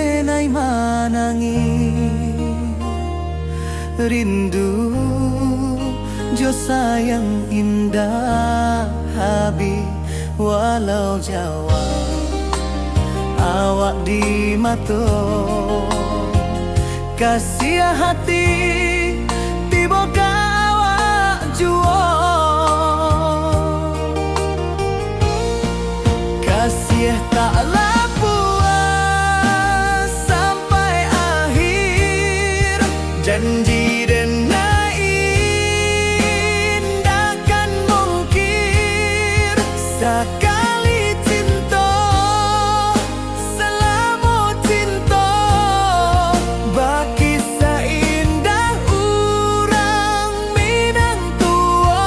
denai manangi rindu jo sayang indah habi walau Jawa awak di mato kasih hati tiba ka awak juo kasih tak puas sampai akhir janji dan indah kan mungkir sekali cinta selama cinta baki seindah urang Minang tua.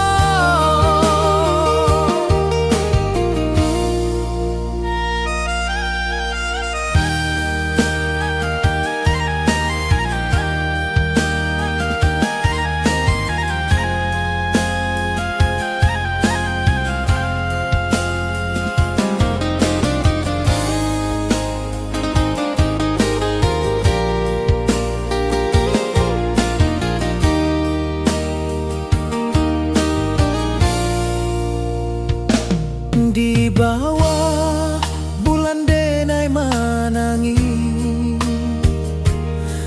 Di bawah bulan denai manangi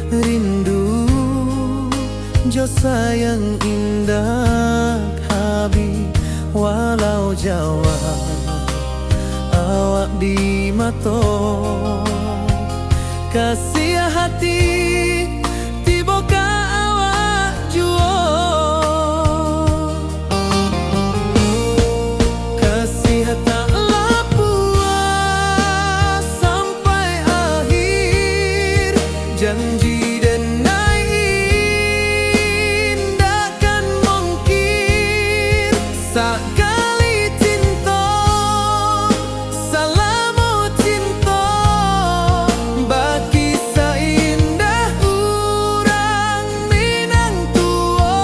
rindu jo sayang indah habi walau Jawa awak di mato kasih hati tiba ka awak juo taklah puas sampai akhir janji dan indah kan mungkir sekali cinta selama cinta baki seindah urang Minang tua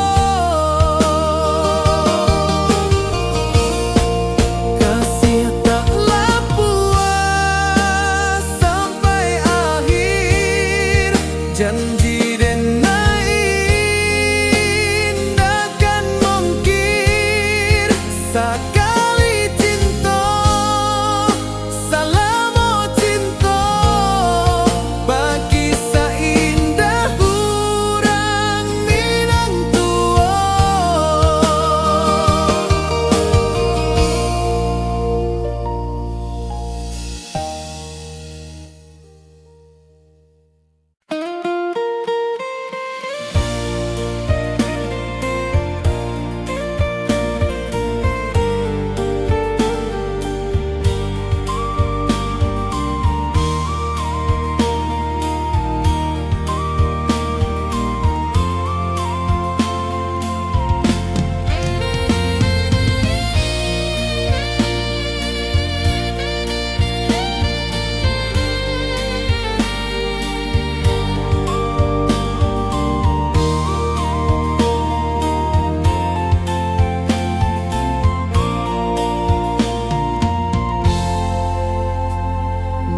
kasih taklah puas sampai akhir janji dan indah kan mungkir sekali cinta selama cinta baki seindah urang Minang tua.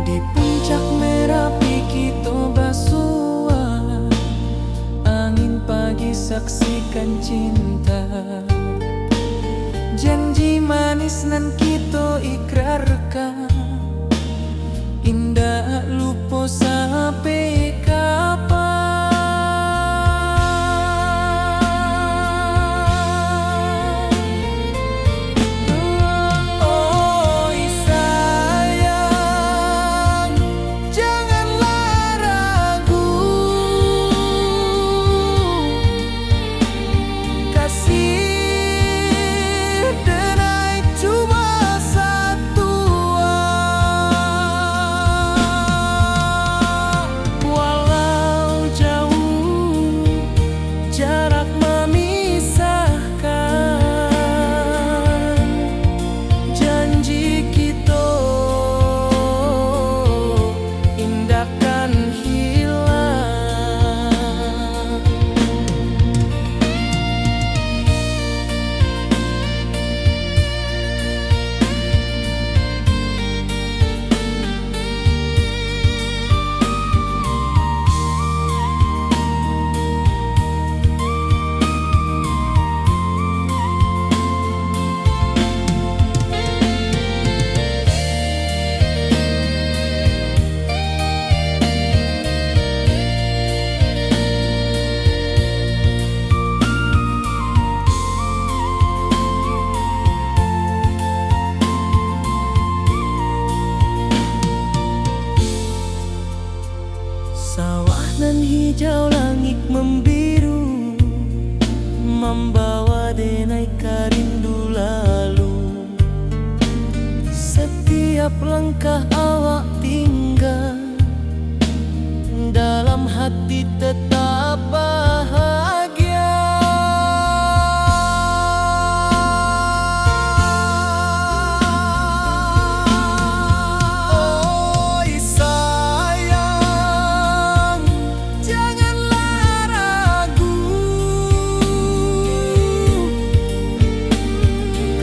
Di puncak Merapi kita basua angin pagi saksikan cinta janji manis nan kita ikrarkan indah lupa sampai kapan. Oi sayang janganlah ragu kasih Sawah nan hijau, langit membiru, membawa denai rindu lalu. Setiap langkah awak tinggal, dalam hati tetap bahagia. Oi sayang, janganlah ragu,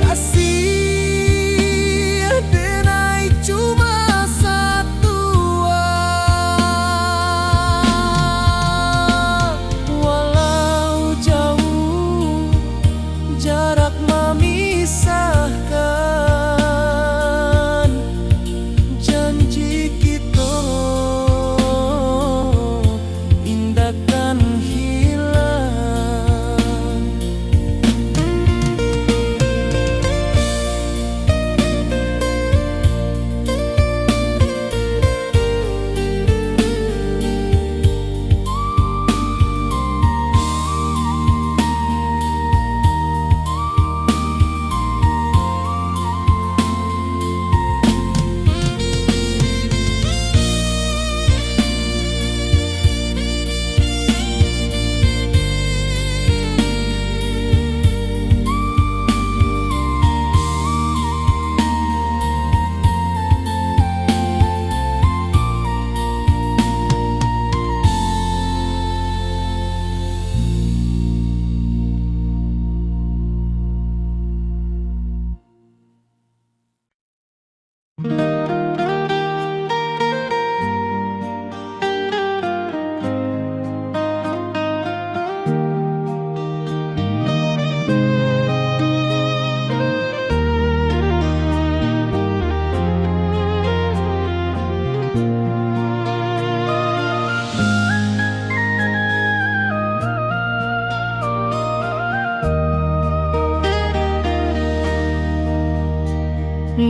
kasih denai cuma satu. Walau jauh jarak memisahkan, janji kita indahkan hilang.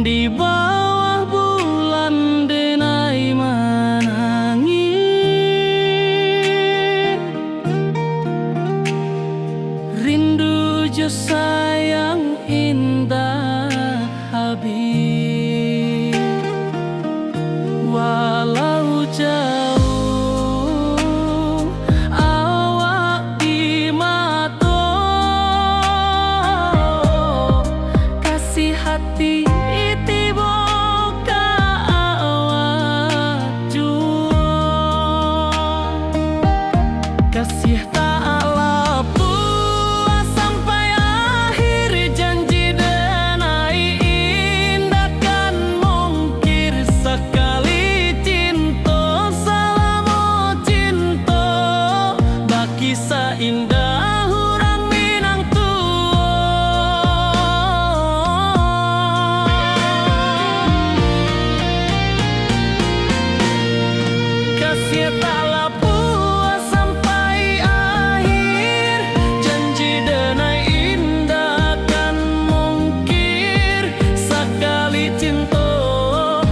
Di bawah bulan denai menangis, rindu jo sayang indah habis. Walau jauh awak di mata, kasih hati kasih taklah puas sampai akhir, janji denai indahkan mungkir. Sekali cinta selama cinta, baki seindah orang Minang tua. Kasih taklah puas sampai akhir, janji denai indahkan mungkir. Sekali cinta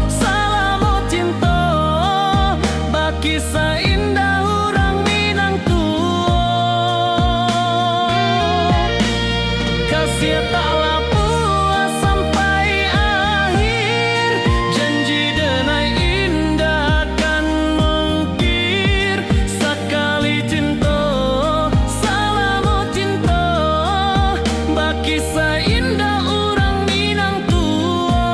selama cinta, baki seindah orang Minang tua. Kasih taklah puas sampai akhir, janji denai indahkan mungkir. Sekali cinta selama cinta, baki seindah orang Minang tua.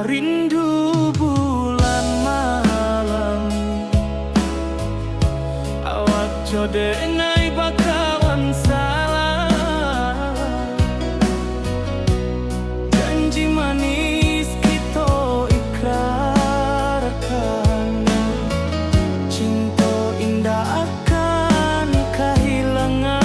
rindu bulan malam. Awak jode nai bakawan salah. Janji manis kita ikrarkan, cinta indah akan kehilangan.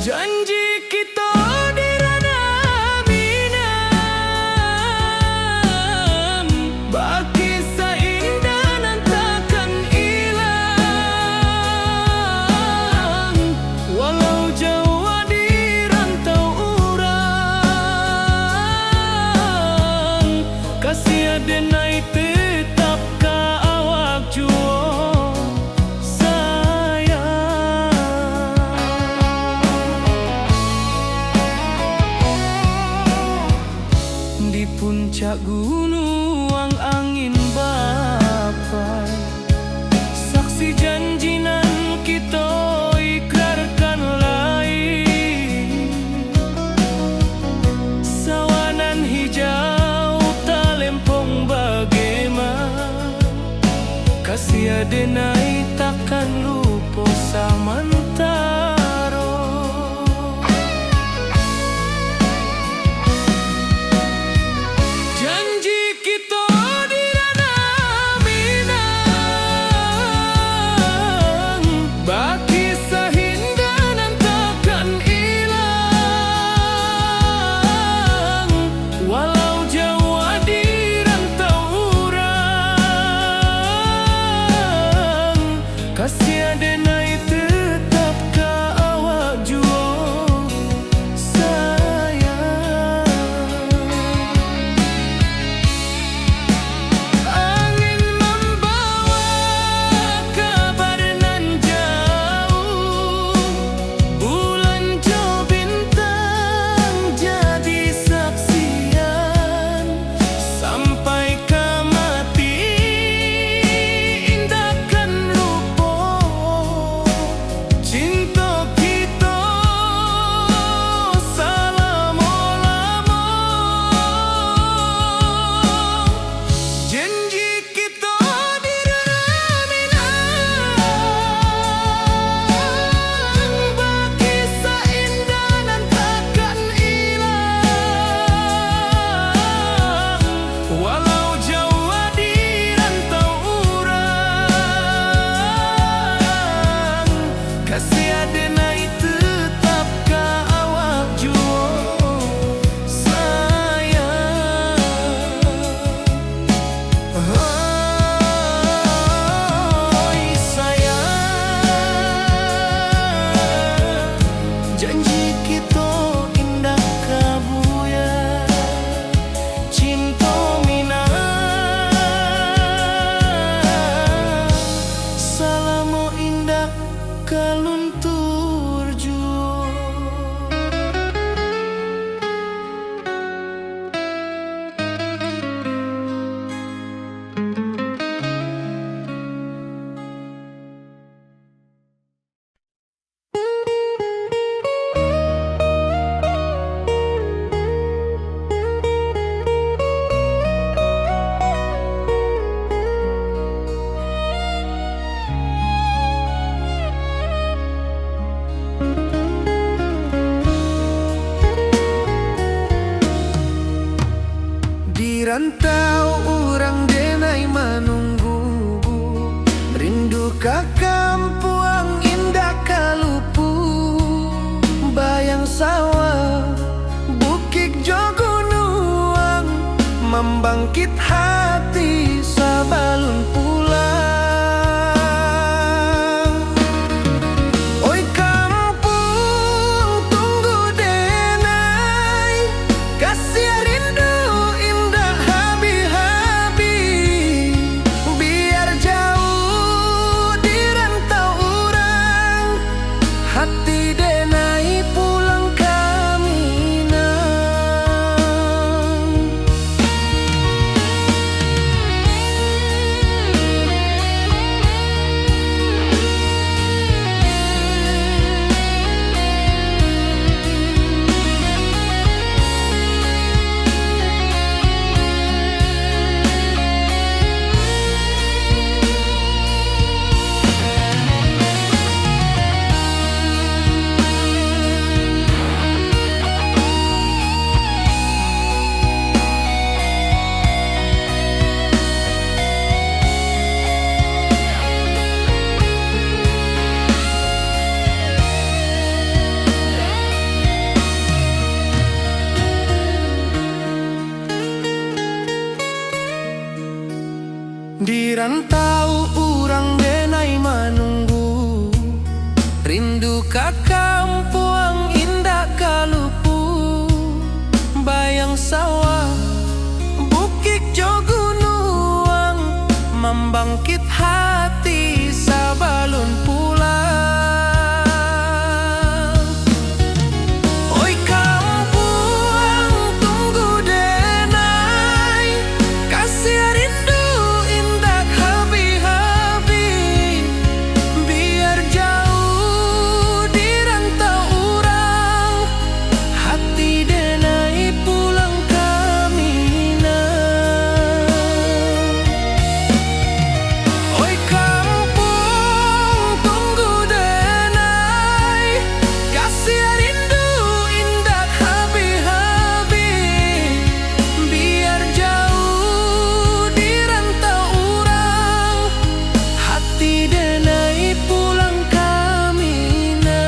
Janji kita di ranah minam, baki seindah nan takkan hilang. Walau jauh di rantau urang, kasih adenai tetap ka awak juo sayang. Di puncak gunung angin bapai, saksi janji nan kita ikrarkan lain. Sawanan hijau talempong bagaimana, kasih adenai takkan lupa samantaro. Janji kita di ranah minang, baki sahindah nan takkan hilang. Walau jauh di rantau urang, kasih adenai tetap ka awak juo sayang. Angin membawa kabar nan jauh, bulan jo bintang jadi saksian. Sampai ke mati indahkan lupa, cinta kita selama-lama. Janji kita di ranah minang, baki seindah nan takkan hilang. Walau jauh di rantau urang, kasih adenai tetap ka awak juo sayang. Oi sayang, janji kita indah kabuya, cinta minang. Di rantau urang denai manunggu, rindu ka kampuang indah kalupu. Bayang sawah, bukit jo gunung, membangkit hati sabalun pulang. Oi kampuang tunggu denai, kasih rindu indah habi-habi. Biar jauh di rantau urang, hati denai pulang kamina. Oi kampung tunggu denai, kasih rindu indah habi-habi. Biar jauh di rantau urang, hati denai pulang kamina.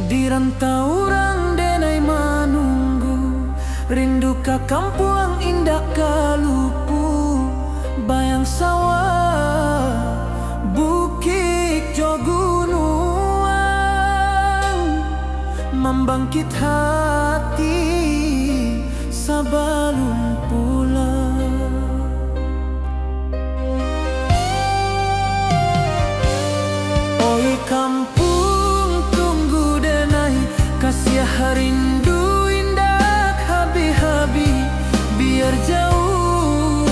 Di rantau urang denai manunggu, rindu ka kampuang indah kalupu. Bayang sawah, bukit jo gunung, membangkit hati sabalun pulang. Oi kampung tunggu denai, kasih rindu indah habi-habi. Biar jauh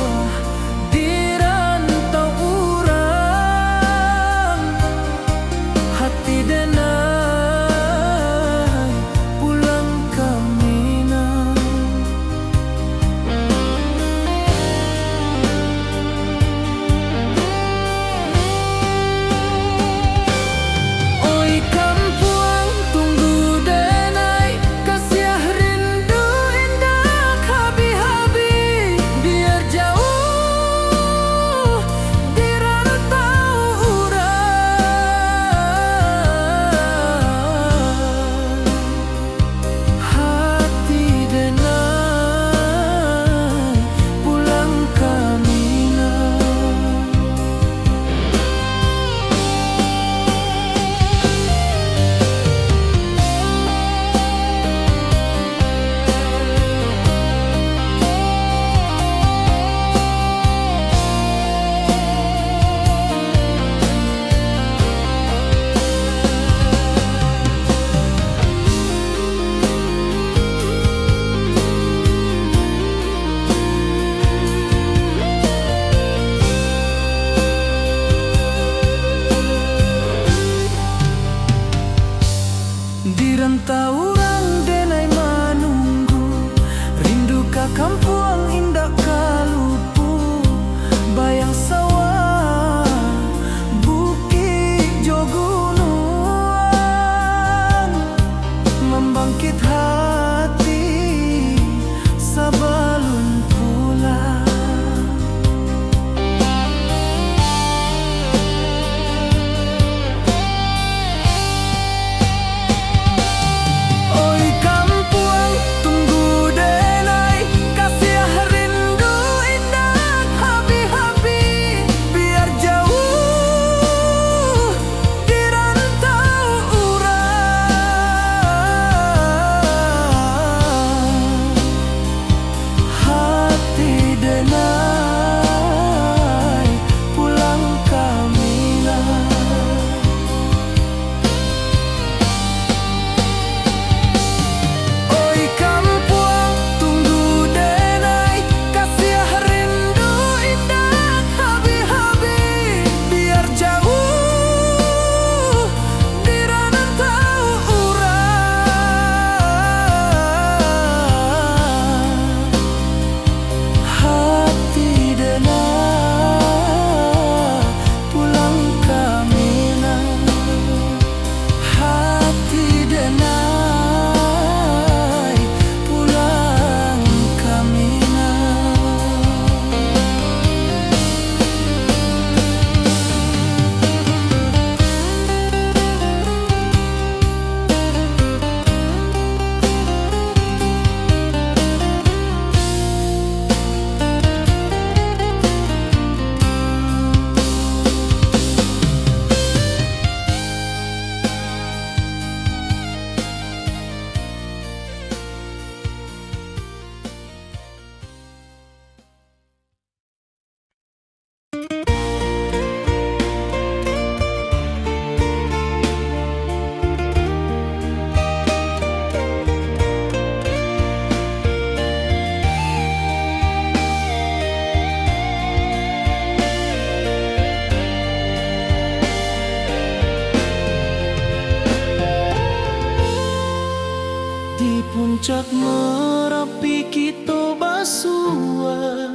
Puncak Merapi kita basua,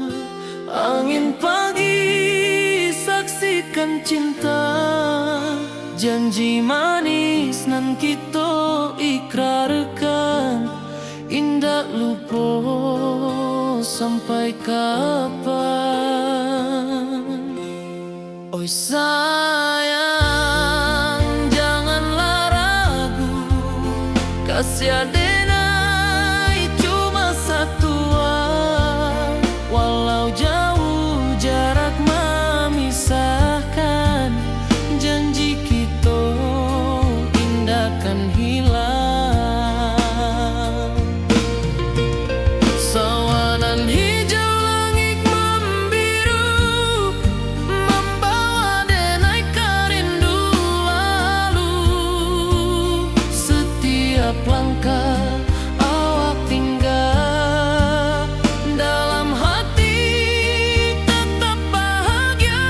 angin pagi saksikan cinta, janji manis nan kita ikrarkan, indah lupa sampai kapan. Oi sayang, janganlah ragu, kasih adenai cuma satu, walau jauh jarak memisahkan, janji kita indahkan hilang. Sawanan hijau langit membiru, membawa denai kerindu lalu. Setiap langkah awak tinggal, dalam hati tetap bahagia.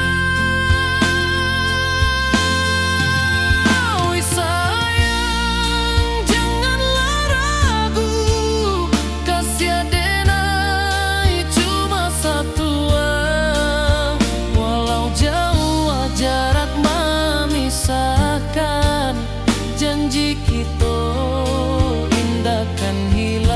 Oi sayang, janganlah ragu, kasih adenai cuma satu, walau jauh jarak memisahkan, janji kita indahkan hilang.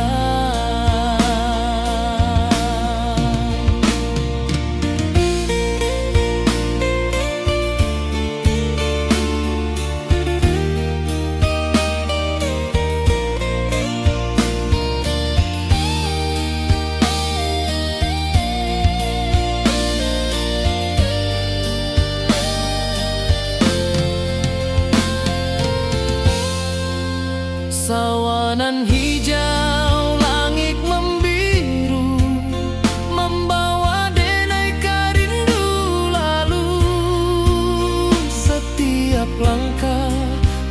Sawanan hijau langit membiru, membawa denai kerindu lalu. Setiap langkah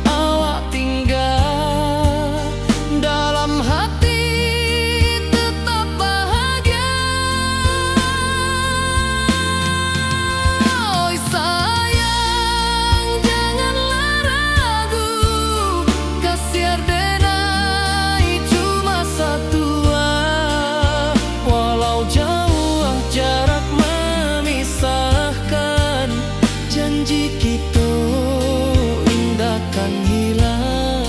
awak tinggal, dalam hati tetap bahagia. Oi sayang, janganlah ragu, kasih adenai cuma satu, walau jauh jarak memisahkan, janji kita indahkan hilang.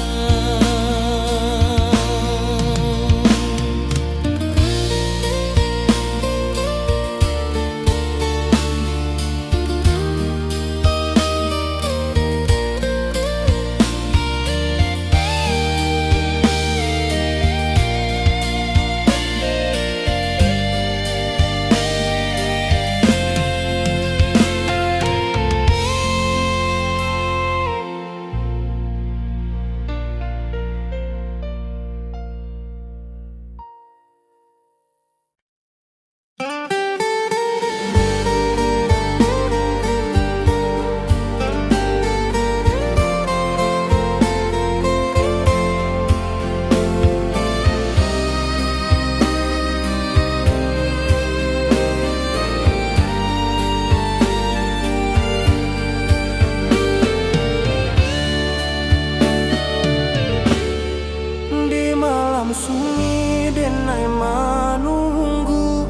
Di malam sunyi denai menunggu,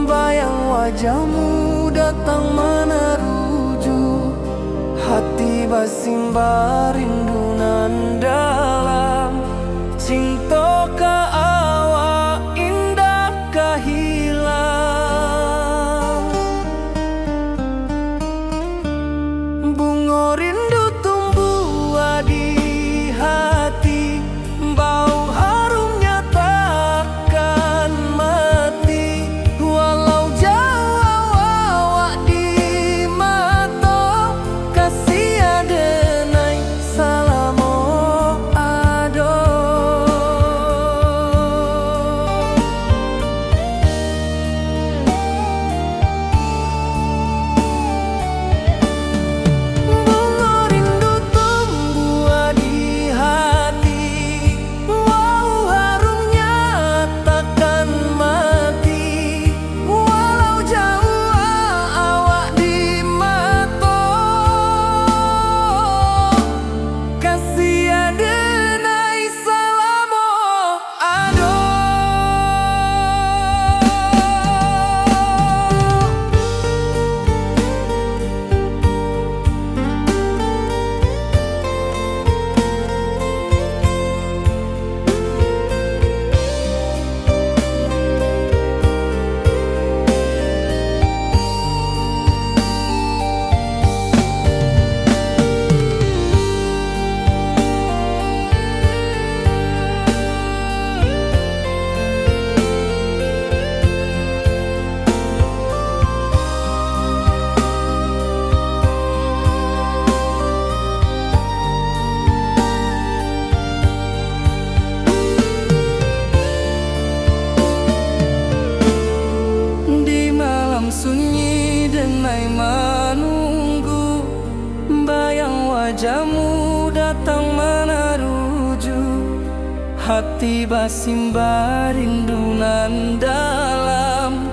bayang wajahmu datang meneruju, hati basimba rindu nan dalam, cinta ka awak indah ka hilang. Bunga rindu tumbuh di hati, bau harumnya takkan mati, walau jauh awak di mata, kasih adenai salah. wajahmu datang menaruju, hati basimba rindunan dalam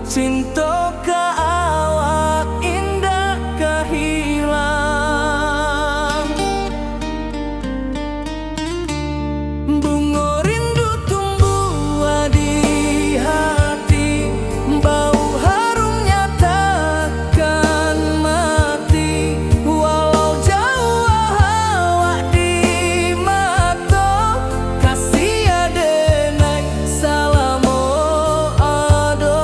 cinta ka awak indah kahilang. Bunga rindu tumbuh di hati, bau harumnya takkan mati. Walau jauh awak di mata, kasih adenai salamo ado.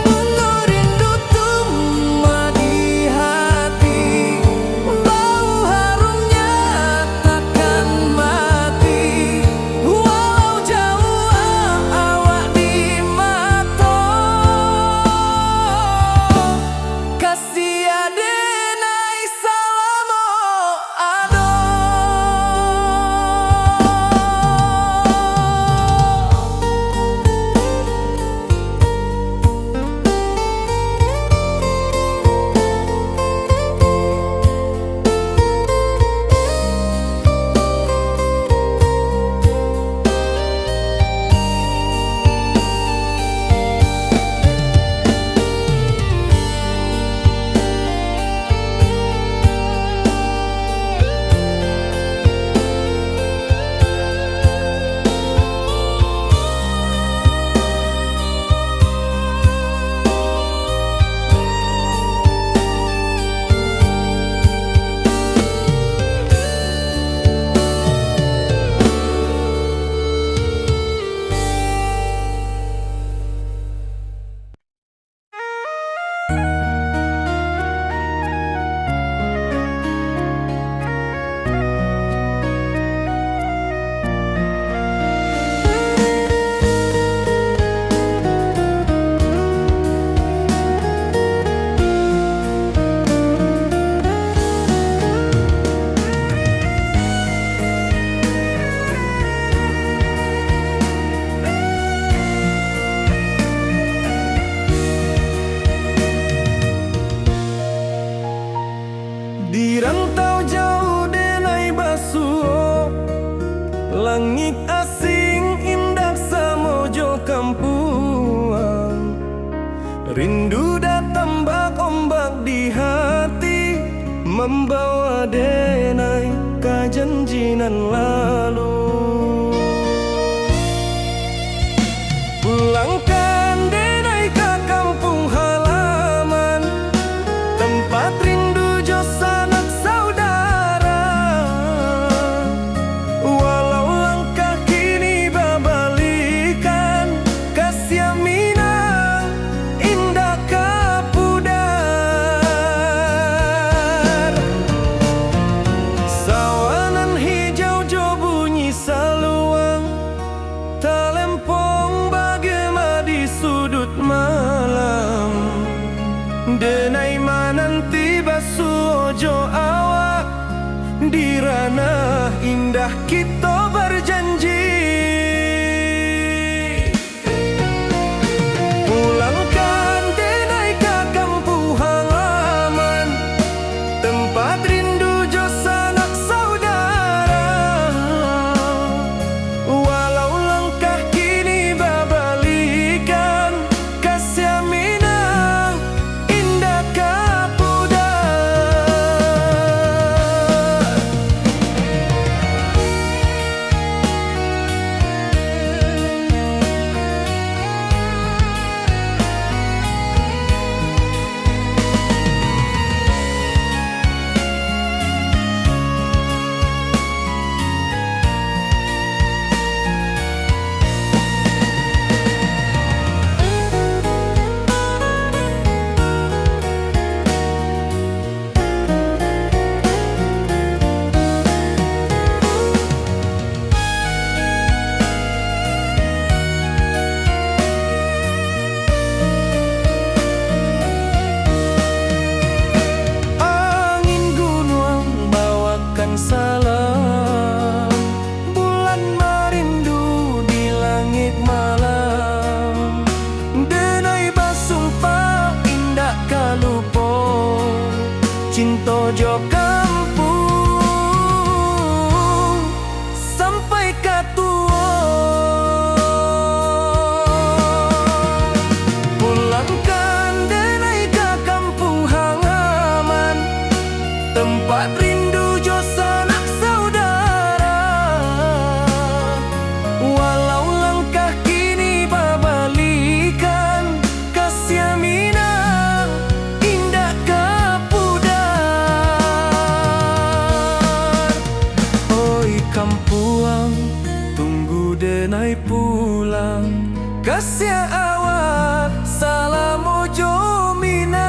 Bunga rindu tumbuh di hati, bau harumnya takkan mati. Walau jauh awak di mata, kasih adenai salamo ado. Di rantau jauh denai basuh, langit asing indah samojo kampuang. Rindu datang bak ombak di hati, membawa denai kajanjinan lalu. Pulangkan denai ke kampung halaman, tempat rindu jo sanak saudara. Walau langkah kini babalikan, kasih minang indah kapudar. Sawanan hijau jo bunyi saluang, talempong bagema di sudut malam. Denai mananti basuh ojo awak, di ranah indah kita berjanji. Pulangkan denai ke kampung halaman, tempat rindu jo sanak saudara. Walau langkah kini babalikan, kasih minang indah kapudar. jo kampung sampai katua. Pulangkan denai ke kampung halaman, tempat rindu jo sanak saudara. Walau langkah kini babalikan, kasih Minang indah kapudar. Oi kampuang, tunggu denai pulang, kasih awak salam ojo Minang.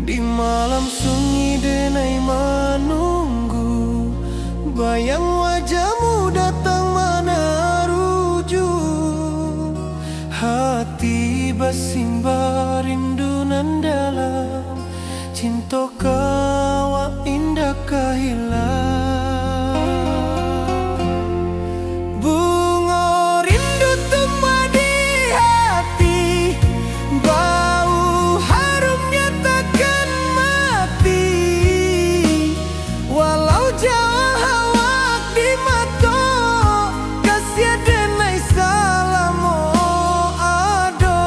Di malam sunyi denai menunggu, bayang wajahmu datang meneruju. Hati bersimba rindu nan dalam, cinta kawa indah kehilang. Bunga rindu tumbuh di hati, bau harumnya takkan mati. Walau jauh awak di mata, kasih denai salam ado.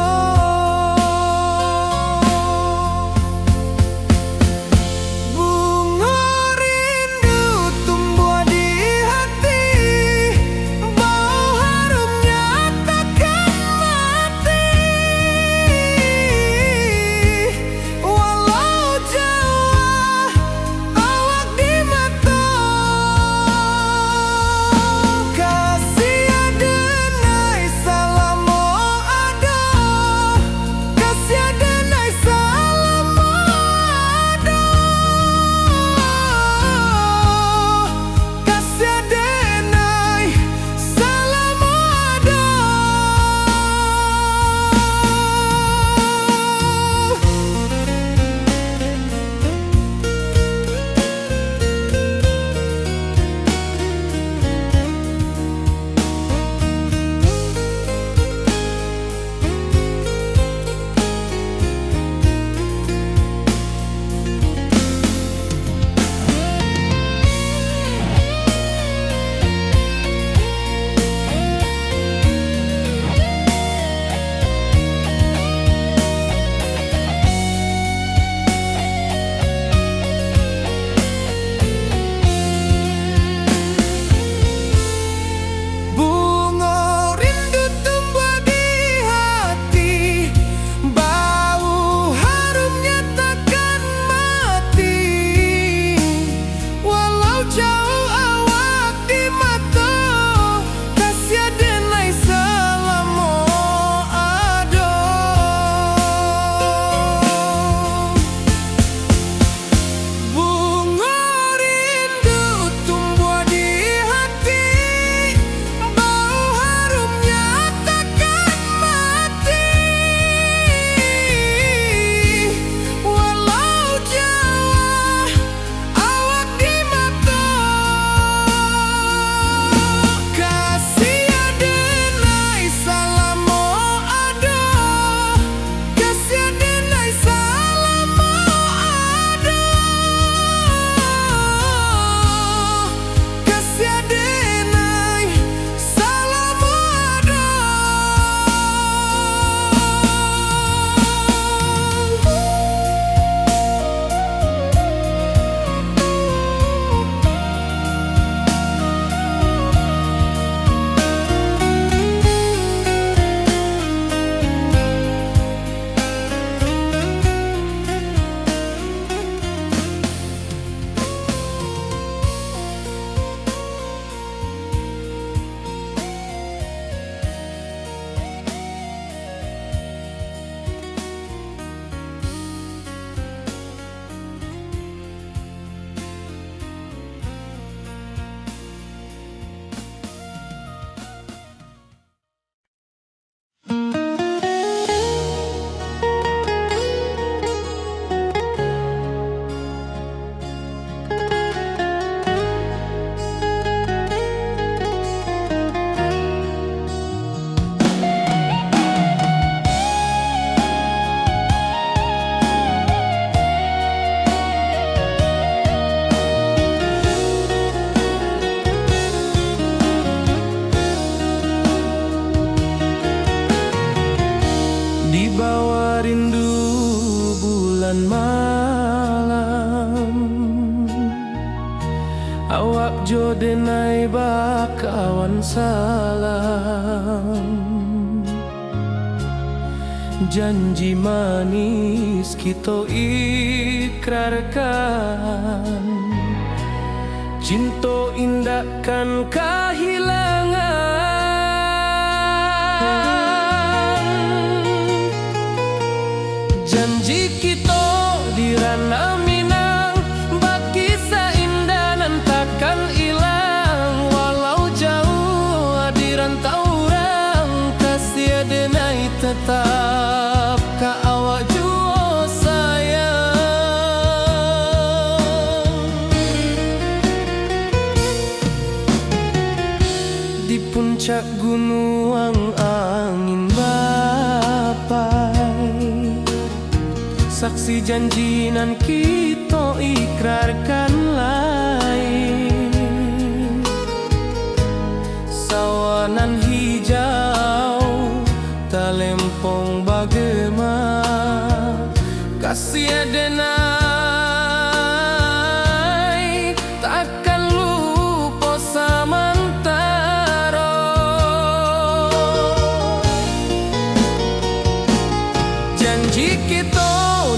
jo denai bakawan salam. Janji manis kita ikrarkan, cinta indahkan kehilangan. Janji kita di ranah Minang, baki seindah nan takkan hilang. Walau jauh di rantau orang, kasih denai tetap ka awak jua sayang. Di puncak gunung angin bapai, saksi janji nan kita ikrarkan lain. Sawanan hijau talempong bagema, kasih denai takkan lupa samantara. Janji kita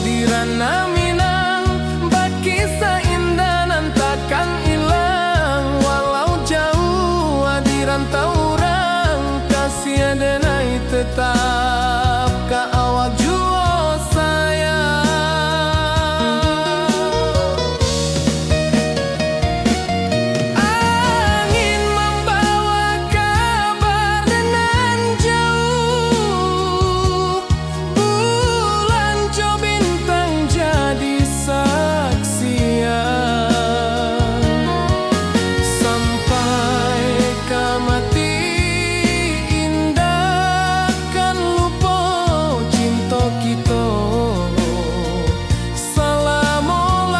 di ranah Minang, baki seindah nan takkan hilang. Walau jauh di rantau orang, kasih denai tetap ka awak jua sayang. Angin membawa kabar nan jauh, bulan jo bintang jadi saksian. Sampai ke mati indah kan lupa cinta kita selama-lama.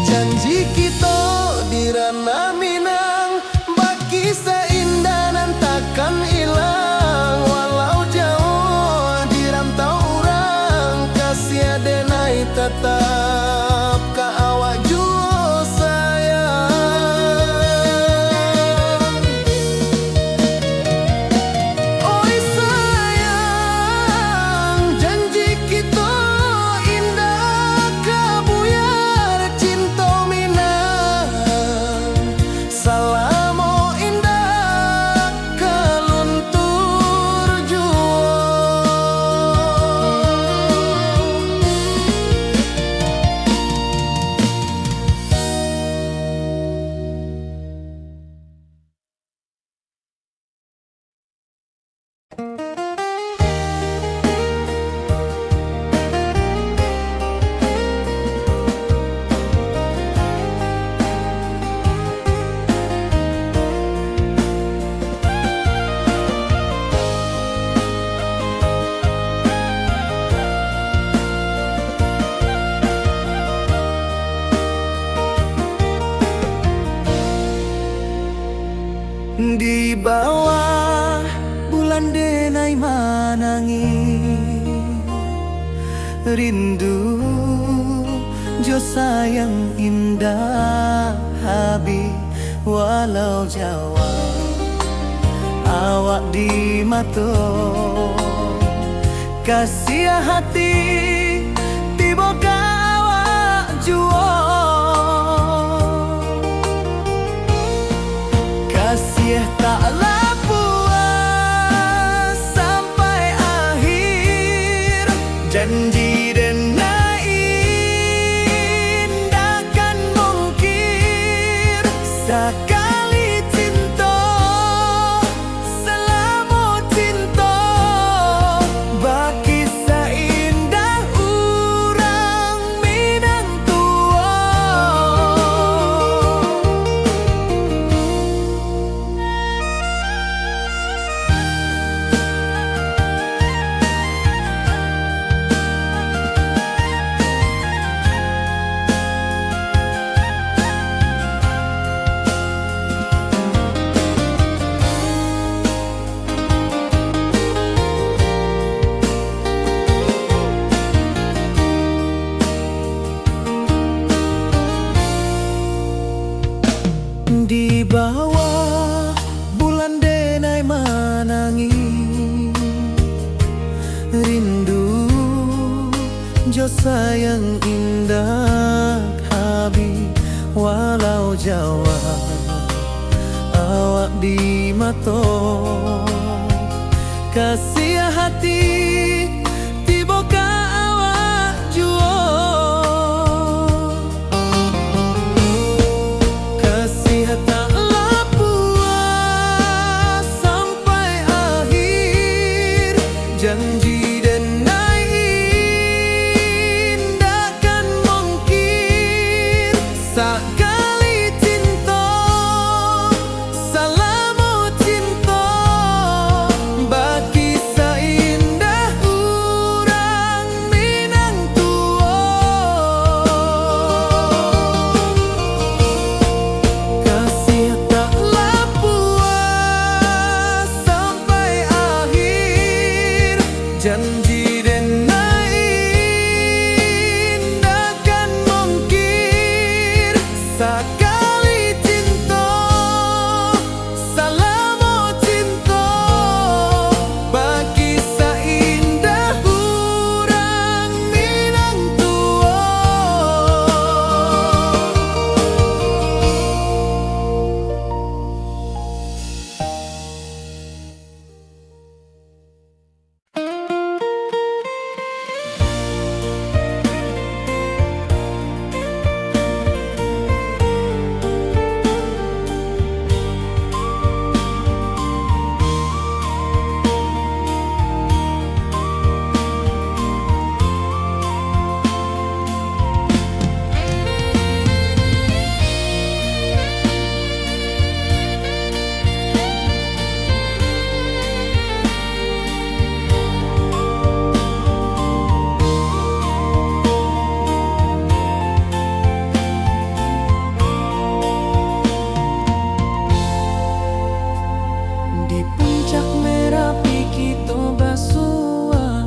Janji kita di ranah Minang, baki seindah nan takkan hilang. Walau jauh di rantau orang, kasih denai tetap ka awak jua sayang. Oi sayang, janji kita indah kabuyar cinta Minang. Salamo indah keluntur jua. Di bawah bulan denai manangi, rindu jo sayang indah habi. Walau Jawa awak di mato, kasih hati tiba ka awak jua. Kasih taklah puas sampai akhir, janji denai indahkan mungkir. Sekali cinta, selama cinta sayang indah Habib walau Jawa awak di mato kasih hati tiba ka awak juo kasih tak puas sampai akhir janji dan takkan mungkin sekali cinta salamu cinta bagi seindah urang Minang tua kasih taklah puas sampai akhir janji dan takkan mungkin sekali cinta salamu cinta bagi seindah urang Minang tua. Di puncak Merapi kita basua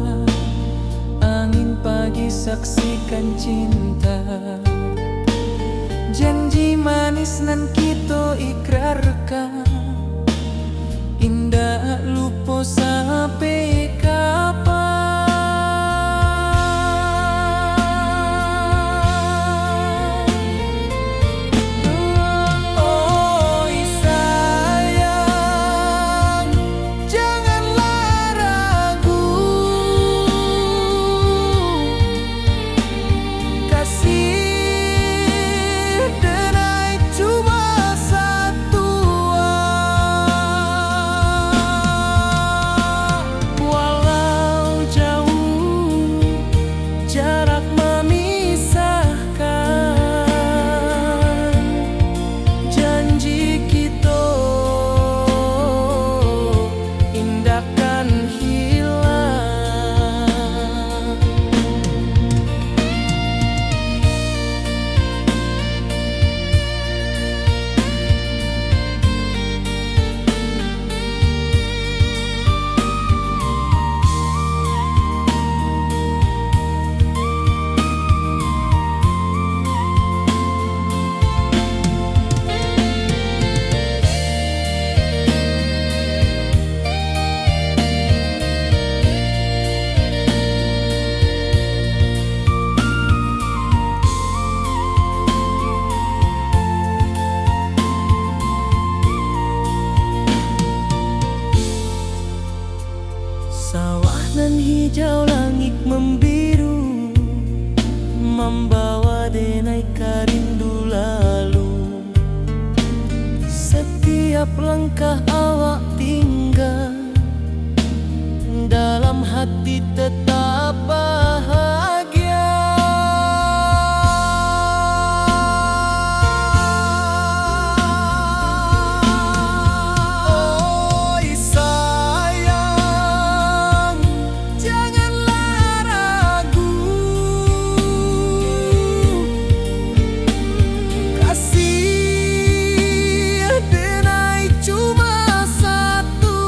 angin pagi saksikan cinta janji manis nan kita ikrarkan indah lupa sampai kapan. Oi sayang janganlah ragu kasih denai cuma satu walau jauh jarak memisahkan janji kita indahkan hilang. Sawah nan hijau langit membiru membawa denai karindu lalu setiap langkah awak tinggal dalam hati tetap bahagia. Oi sayang janganlah ragu kasih denai cuma satu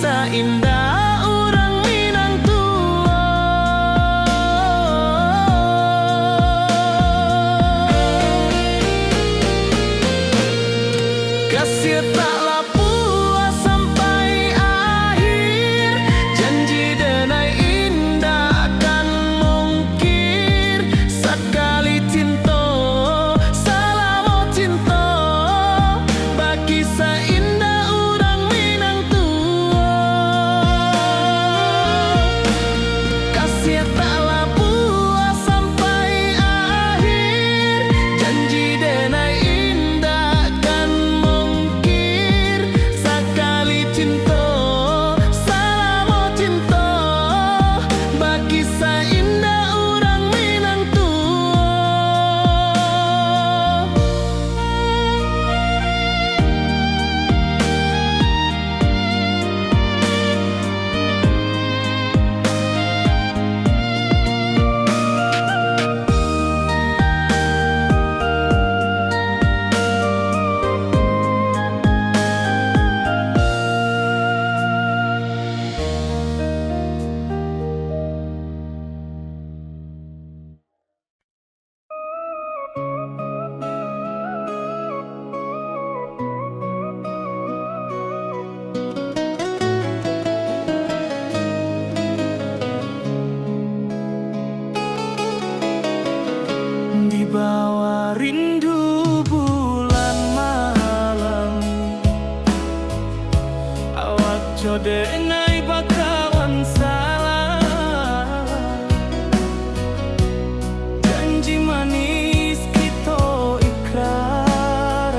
kisah indah orang Minang tua. Kasih taklah puas sampai akhir, janji denai indah akan mungkir. Sekali cinta, salam cinta, bagi seindah orang Minang tua. Kasih taklah puas sampai akhir, janji denai indah akan mungkir. Sekali cinta, salam cinta, bagi seindah orang Minang tua. Di bawah rindu bulan malam, awak jodenai bakawan salah. Janji manis kita ikrarkan,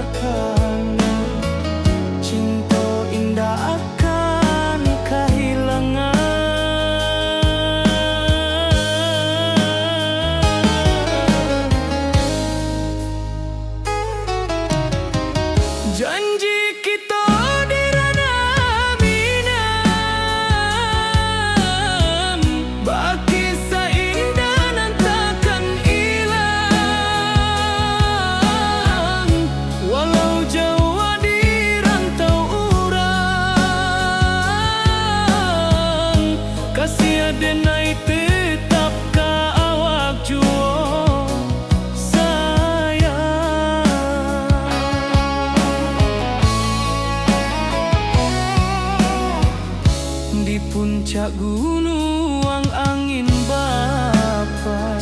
cinta indah akan kehilangan. Janji kita di ranah Minang, bagi seindah nan takkan hilang. Walau jauh di rantau urang, kasih denai tetap ka awak jua. Di puncak gunung angin bapai,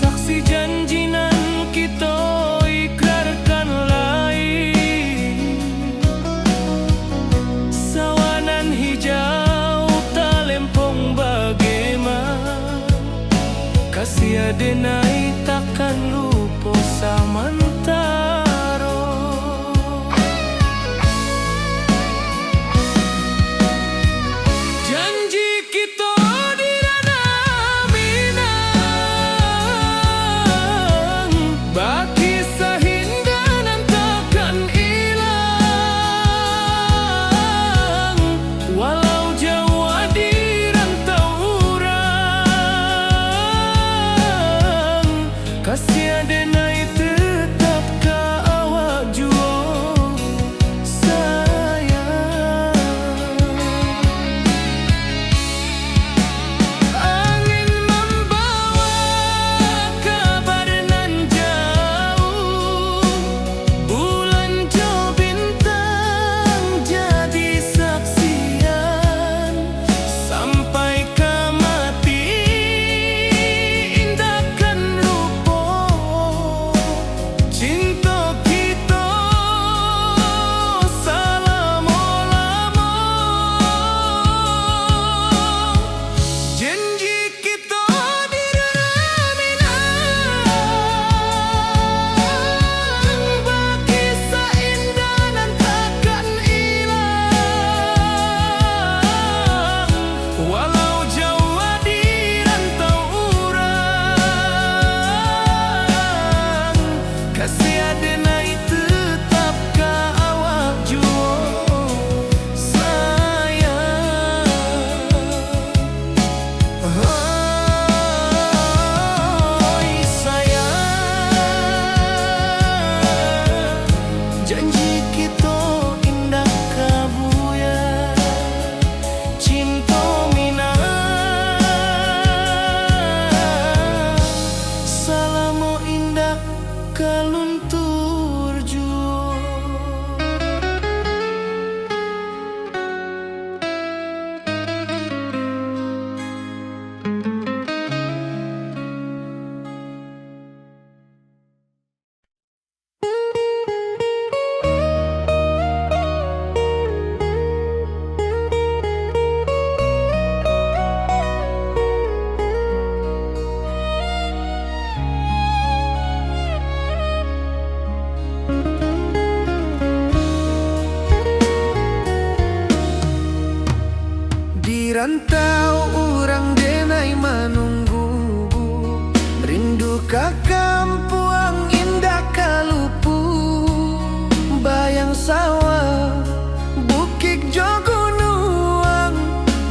saksi janji nan kita ikrarkan lain. Sawanan hijau talempong bagaimana, kasih denai takkan lupa samantara. Kasih Di rantau orang denai menunggu, rindu ka kampuang indah kalupu. Bayang sawah, bukit jo gunung,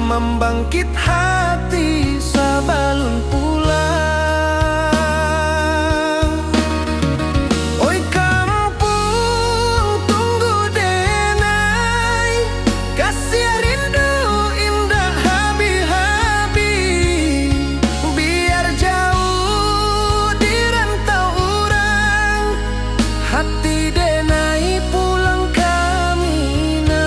membangkit hati sabalun pulang. Oi kampung tunggu denai, kasih rindu indah habi-habi. Biar jauh di rantau orang, hati denai pulang kaminang.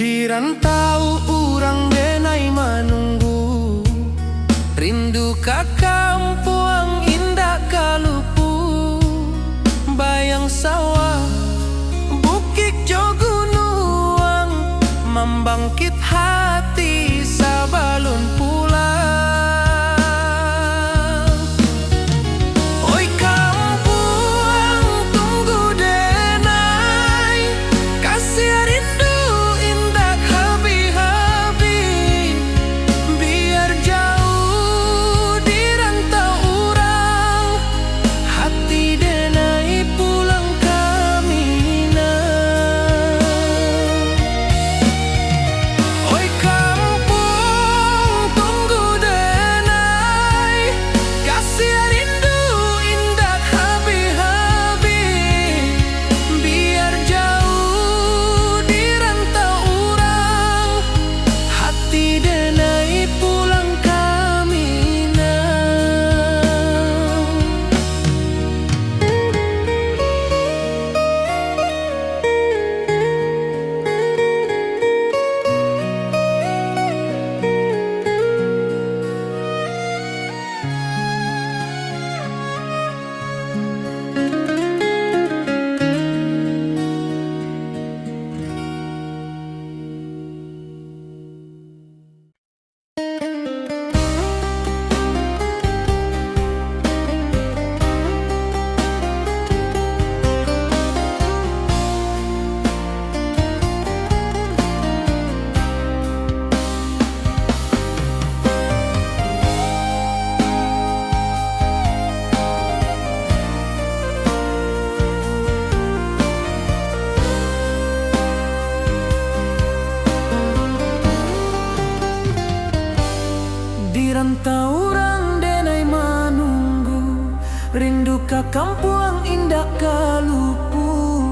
Di rantau orang denai menunggu, rindu ka kampuang indah kalupu. Bayang sawah, bukit jo gunung, membangkit hati sabalun pulang. Oi kampung tunggu denai, kasih rindu indah habi-habi. Biar jauh di rantau orang, hati denai pulang kaminang. Oi kampung tunggu denai, kasih rindu indah habi-habi. Biar jauh di rantau orang, hati denai pulang kaminang. Di rantau orang denai menunggu, rindu ka kampuang indah kalupu.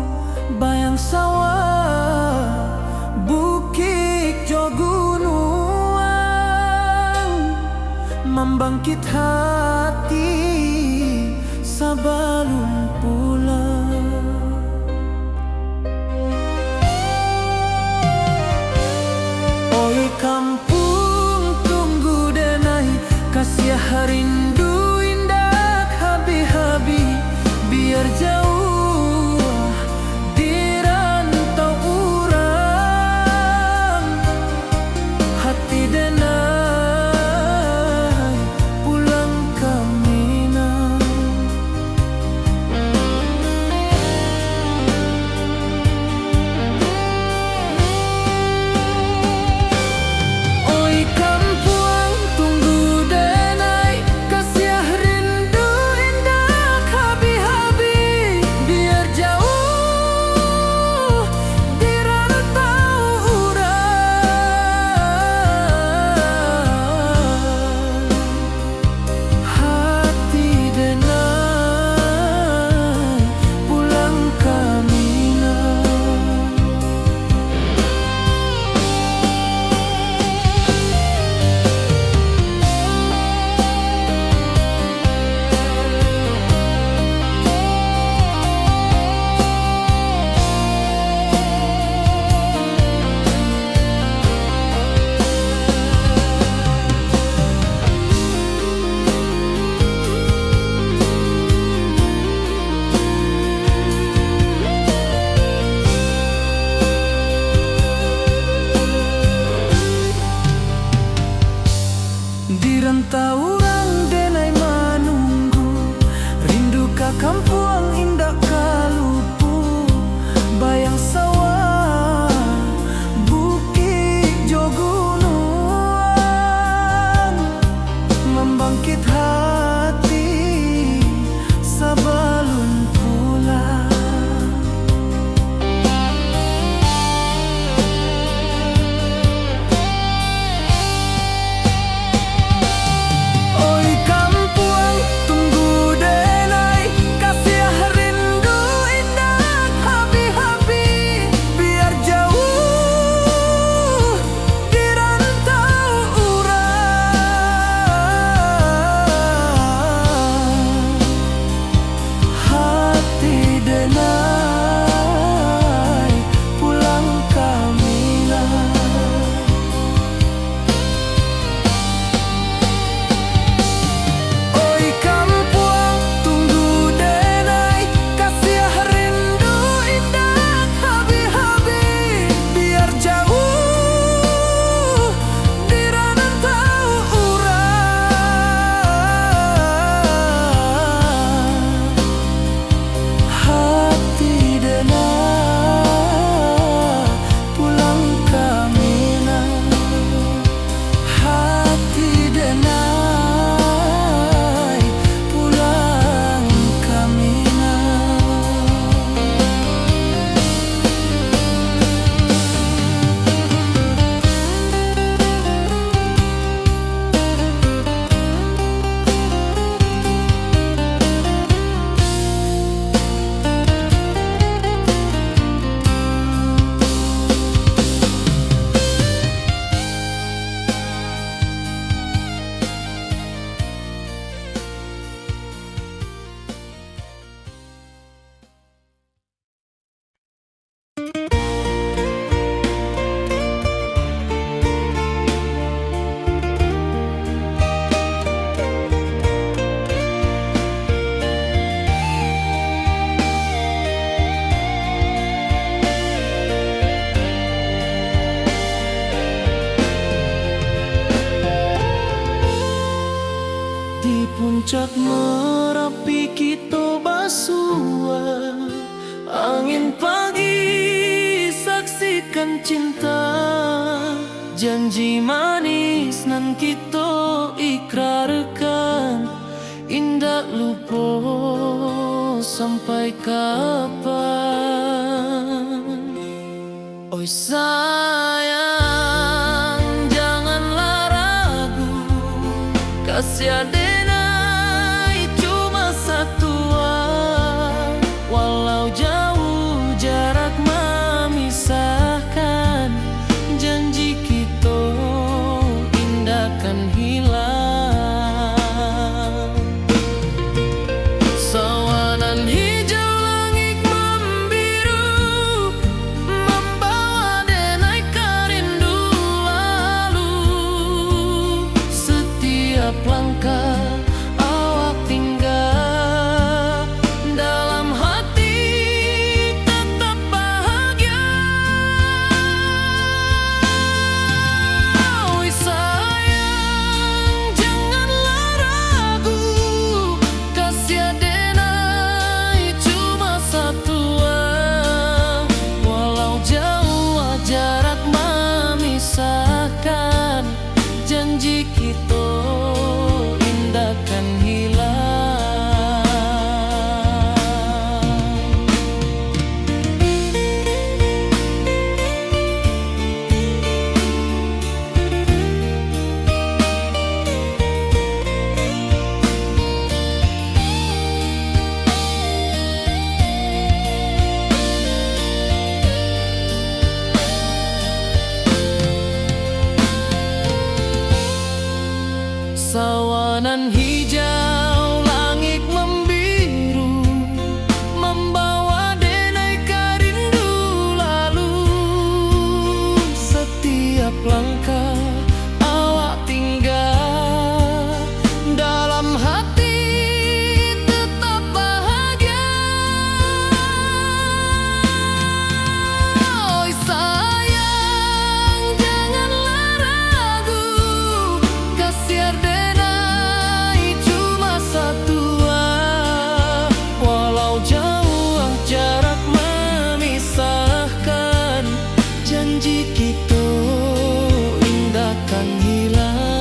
Bayang sawah, bukit jo gunung, membangkit hati sabalun pulang. Oi kampung tunggu denai, kasih rindu indah habi-habi. Puncak Merapi kita basua, angin pagi saksikan cinta, janji manis nan kita ikrarkan, indah lupa sampai kapan. Oi sayang, janganlah ragu, kasih adenai cuma satu, walau jauh jarak memisahkan, janji kita indah kan hilang. Sawanan hijau langit membiru, membawa denai kerindu lalu. Setiap langkah awak tinggal, dalam hati tetap bahagia. Oi sayang, janganlah ragu, kasih adenai cuma satu, walau jauh jarak memisahkan, janji kita indah kan hilang. Sawanan hijau langit membiru, membawa denai kerindu lalu. Setiap langkah awak tinggal, dalam hati tetap bahagia. Oi sayang, janganlah ragu, kasih adenai cuma satu, walau jauh jarak memisahkan, janji kita indah kan hilang.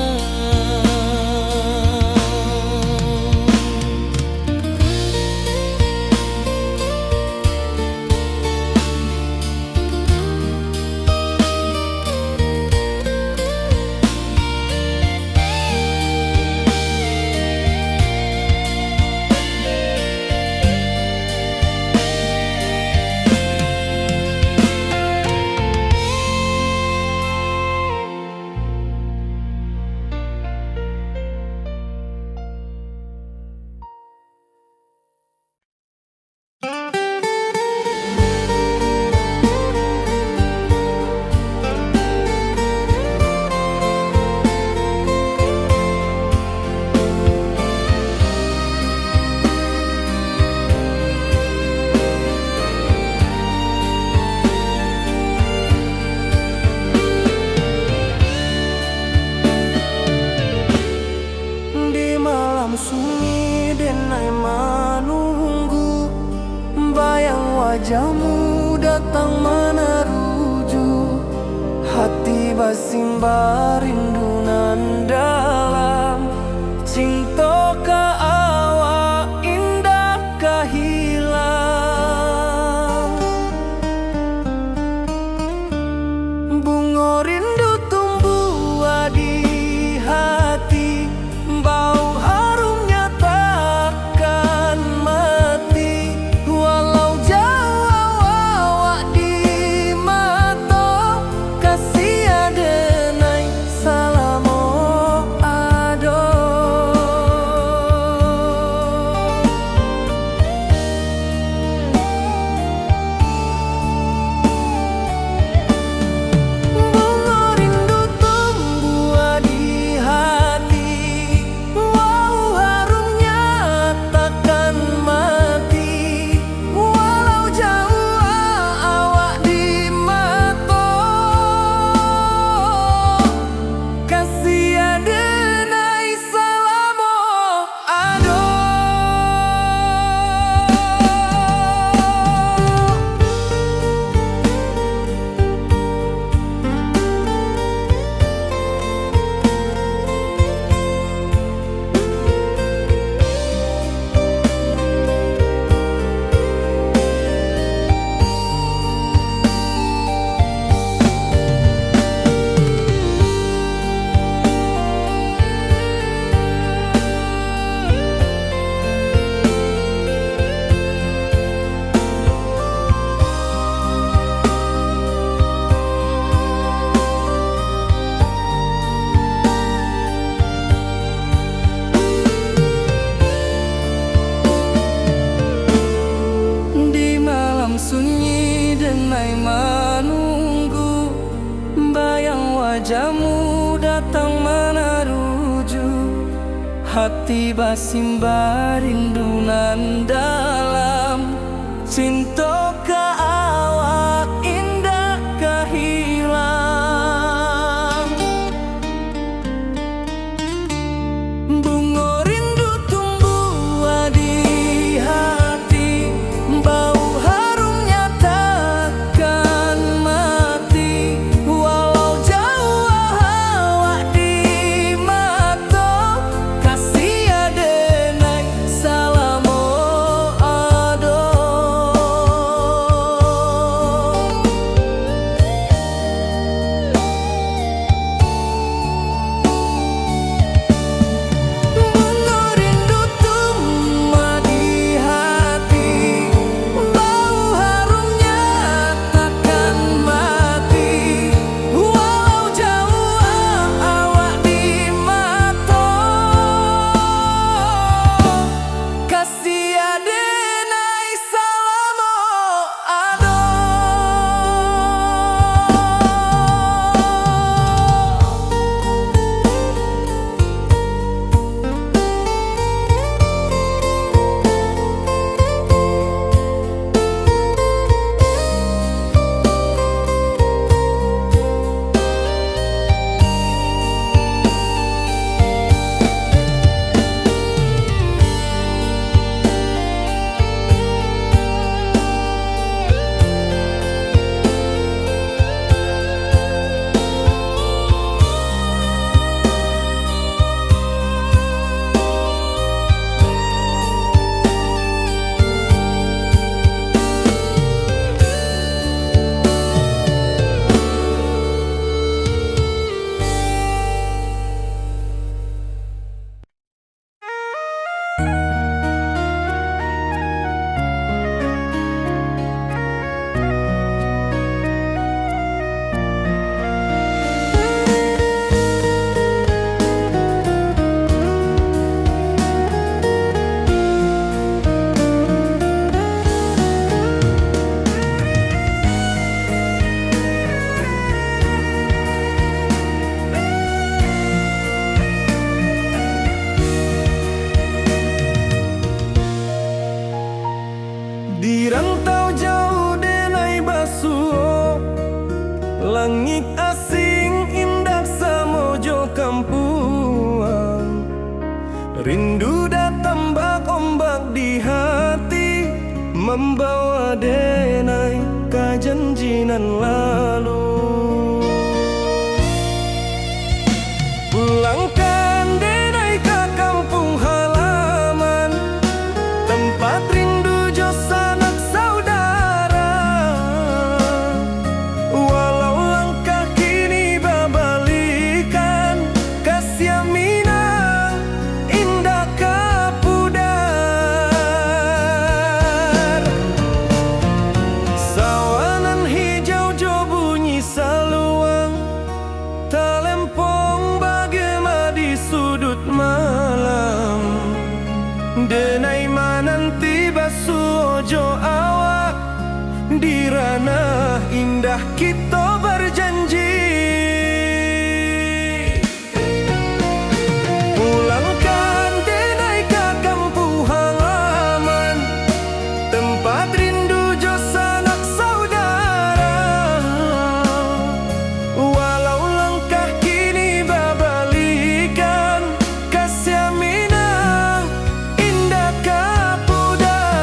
Di malam sunyi denai menunggu, bayang wajahmu datang meneruju, hati basimba rindu nan dalam, cinta ka awak indah ka hilang. Bunga rindu tumbuh di hati, bau harumnya takkan mati, walau jauh awak di mata, kasih adenai salamo ado. denai menunggu, bayang wajahmu datang meneruju. Hati basimba rindunan dalam cinta ka awak indah kahilang. Bunga rindu tumbuh di hati, bau harumnya takkan mati. Walau jauh awak di mata, kasih adenai salamo ado. Bunga rindu tumbuh di hati, bau harumnya takkan mati. Walau jauh awak di mata, kasih adenai salamo ado. Di rantau jauh denai basuh, langit asing indah samojo kampuang. Rindu datang bak ombak di hati, membawa denai ka janjinan lalu. Pulangkan denai ke kampung halaman, tempat rindu jo sanak saudara. Walau langkah kini babalikan, kasih minang indah kapudar. Sawanan hijau jo bunyi saluang, talempong bagema di sudut malam. Denai mananti basuh ojo awak, di ranah indah kita berjanji. Pulangkan denai ke kampung halaman, tempat rindu jo sanak saudara. Walau langkah kini babalikan, kasih minang indah kapudar.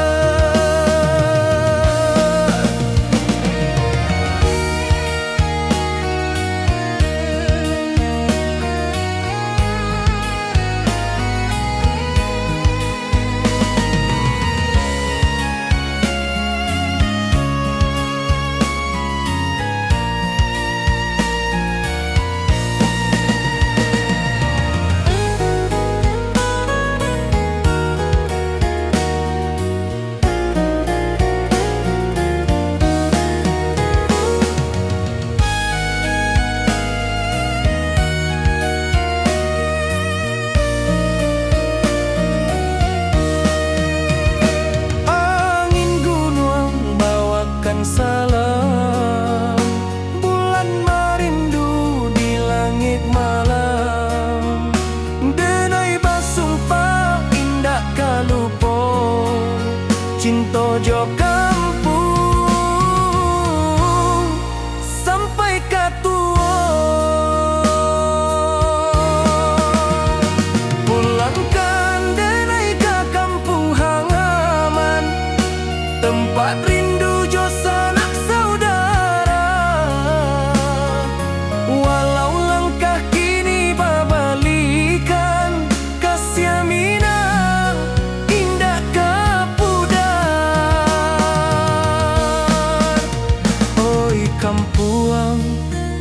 kampuang,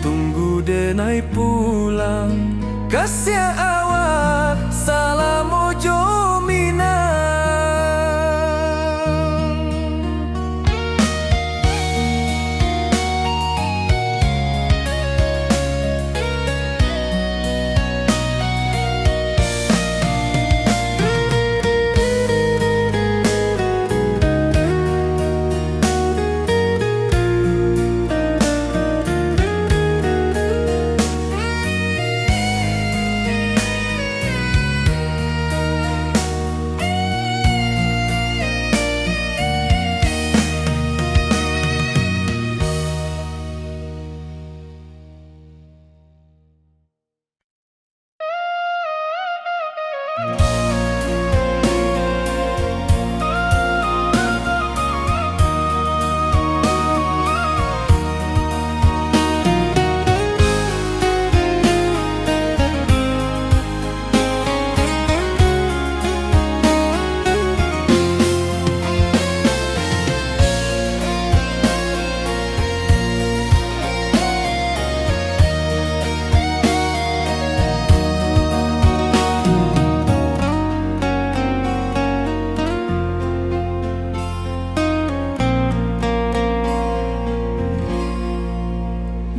tunggu denai pulang. Kasih awak salam ojo minang.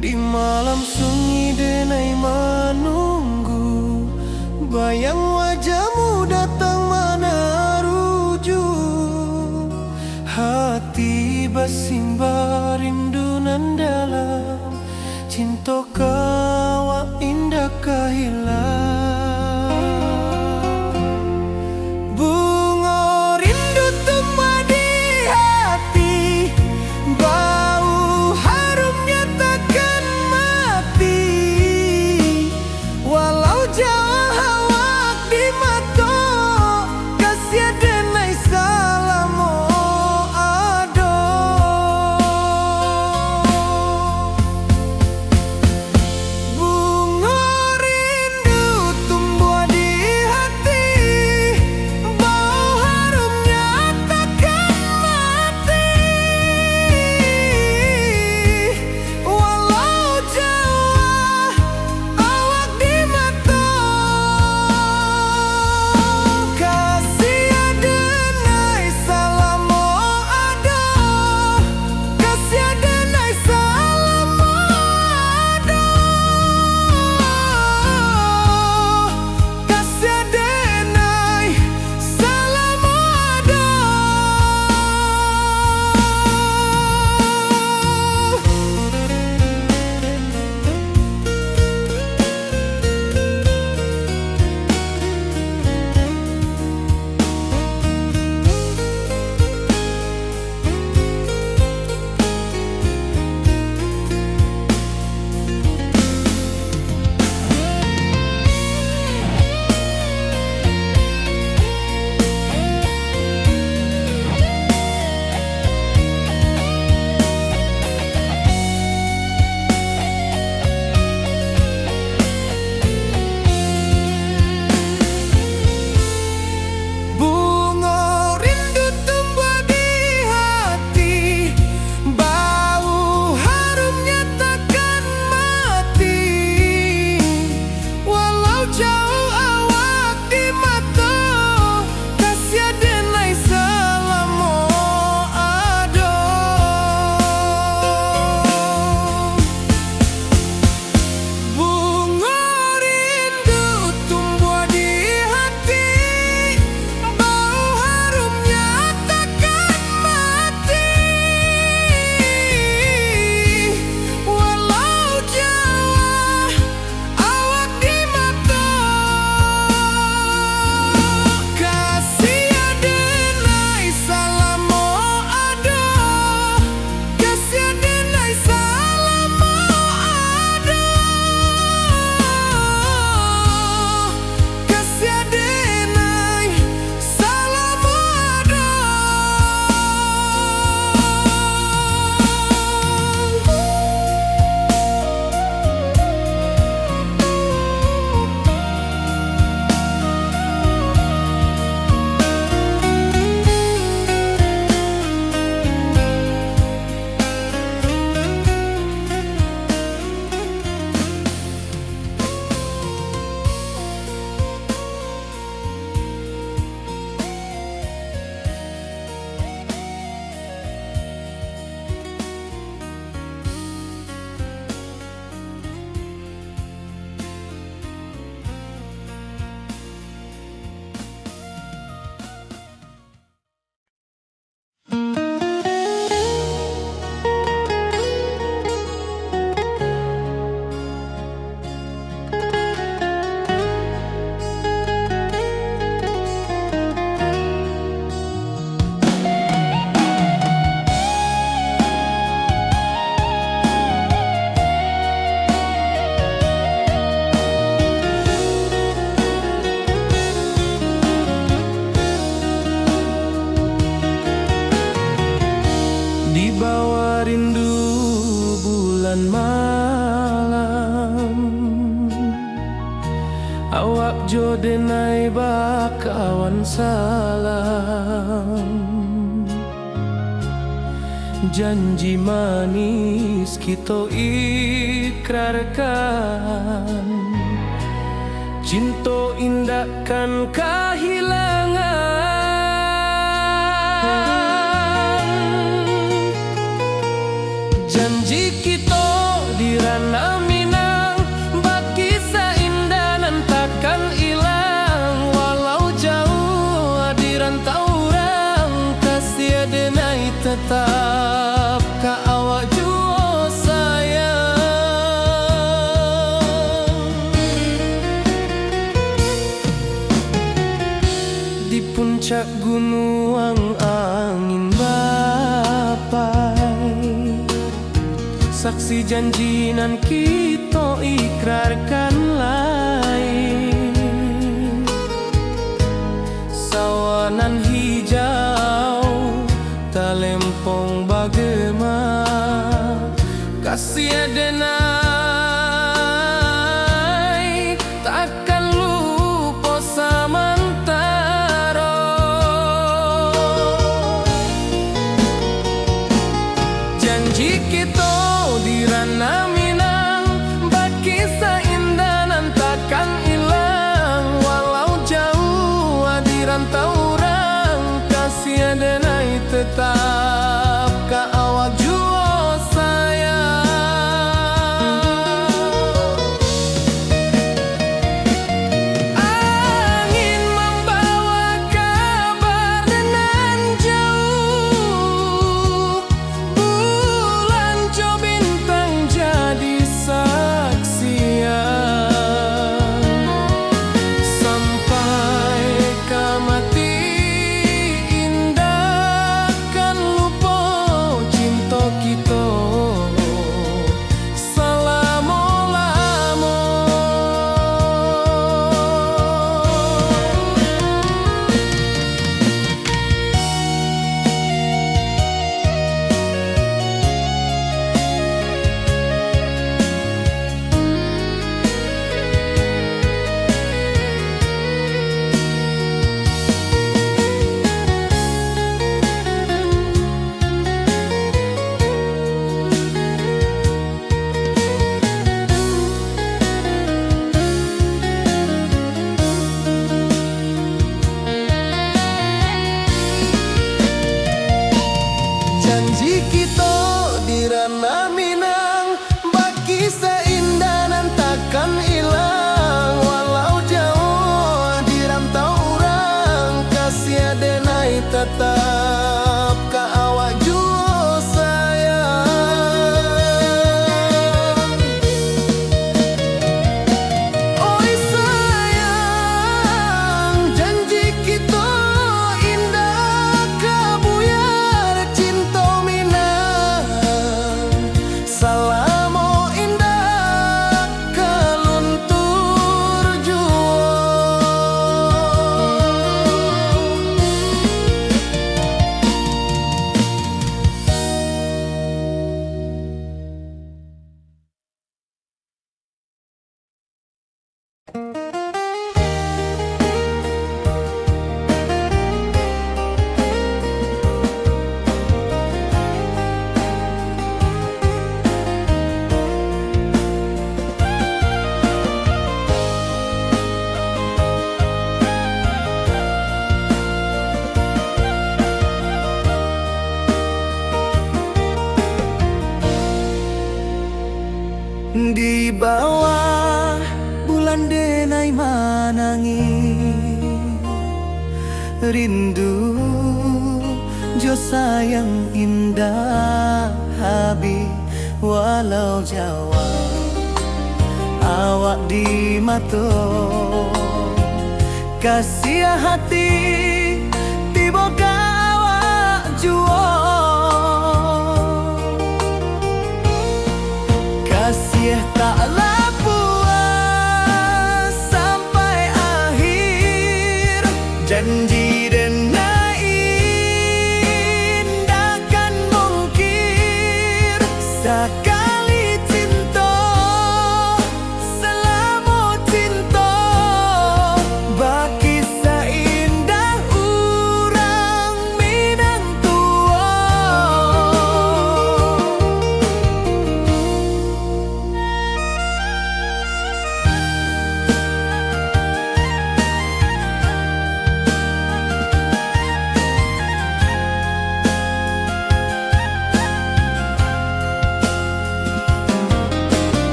Di malam sunyi denai menunggu, bayang wajahmu datang meneruju. Hati bersimbar rindu nan dalam, cinta kawa indah kehilang. Bunga rindu tumbuh di hati, bau harumnya takkan mati. Walau jauh awak di mata, kasih denai salam ado. bulan malam, awak jo denai bakawan salam. Janji manis kita ikrarkan, cinta indahkan kehilangan. Janji kita di ranah Minang, baki seindah nan takkan hilang. Walau jauh di rantau orang, kasih denai tetap ka awak jua sayang. Di puncak gunung angin bapai, saksi janji nan kita ikrarkan lain. Sawanan hijau talempong bagema, kasih denai takkan lupa samantara. Janji kita di ranah Minang, baki seindah nan takkan hilang. Walau jauh di rantau orang, kasih denai tetap ka awak jua sayang. Angin membawa kabar nan jauh, bulan jo bintang jadi saksian. Sampai ka mati indah kan lupa cinta kita selama-lama. Janji kita di ranah Minang, baki seindah nan takkan hilang. Walau jauh di rantau orang, kasih denai tetap ka awak jua sayang. Oi sayang, janji kita indah kabuyar cinta Minang. Salamo indah kaluntur jua. Di bawah bulan denai manangi, rindu jo sayang indah habi. Walau Jawa awak di mato, kasih hati tiba ka awak jua. Kasih taklah puas sampai akhir, janji denai indahkan mungkir sekali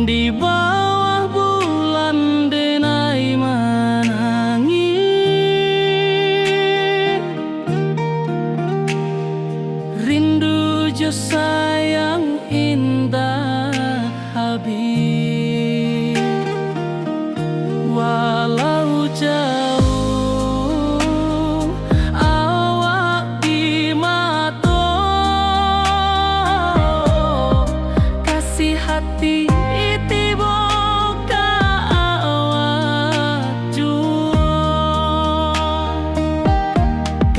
Di bawah bulan denai menangis, rindu jo sayang indah habis. Walau jauh awak di mata, kasih hati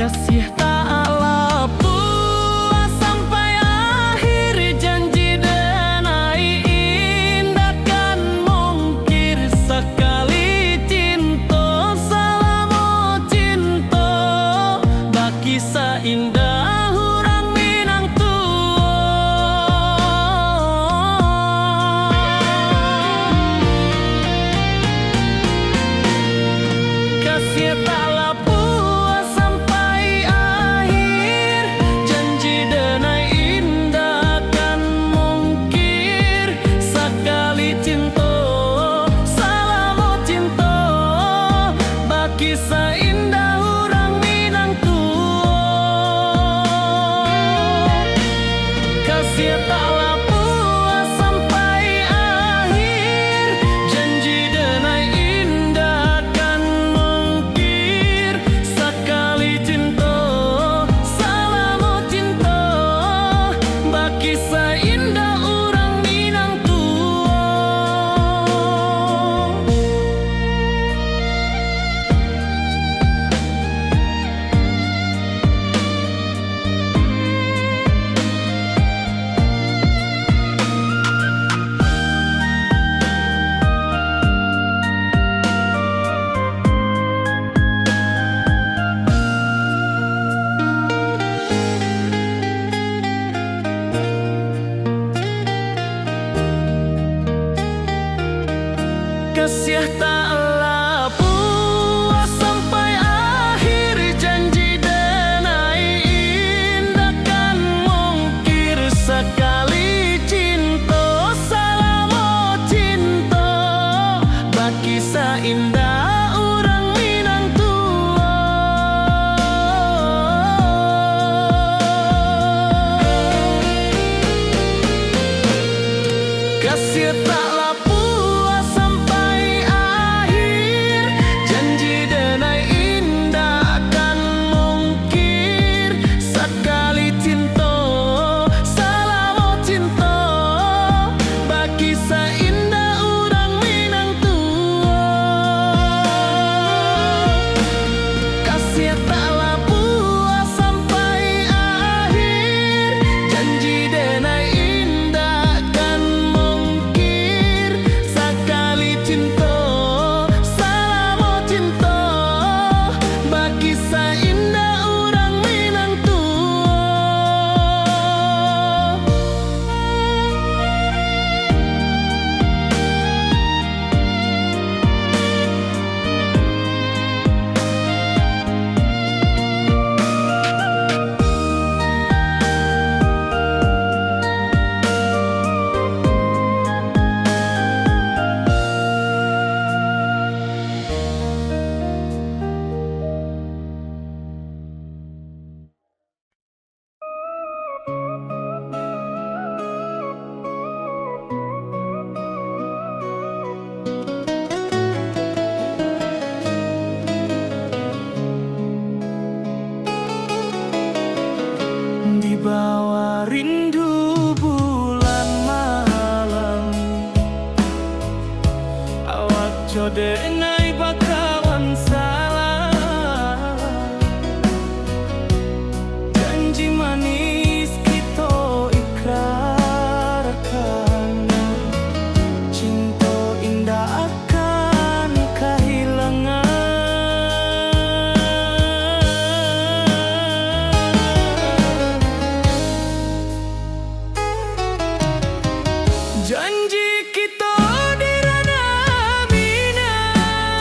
kasih tak puas sampai akhir, janji denai indah kan mungkir. Sekali cinta selama cinta, baki seindah urang Minang tua. Kasih tak puas sampai akhir, janji denai indah kan mungkir. Sekali cinta selama cinta, baki seindah urang Minang tua. Kasih tak puas sampai akhir, janji denai indah kan mungkir. Sekali cinta selama cinta, baki seindah urang Minang tua. Kasih tak puas sampai akhir, janji denai indah kan mungkir. Sekali cinta selama cinta, baki seindah urang Minang tua. Kasih tak puas sampai akhir, janji denai indah kan mungkir. Sekali cinta selama cinta, baki seindah urang Minang tua. Kasih tak puas sampai akhir, janji denai indah kan mungkir. Sekali cinta selama cinta, baki seindah urang Minang tua. Di bawah rindu bulan malam, awak jo denai bakawan salah. Janji manis kita ikrarkan, cinta indah akan kehilangan. Janji kita di ranah Minang,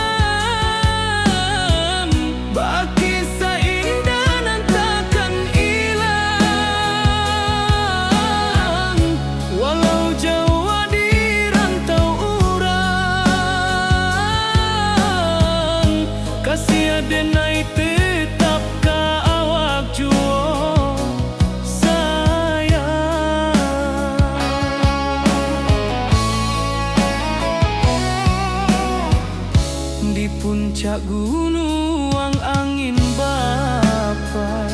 Cak gunung angin bapai,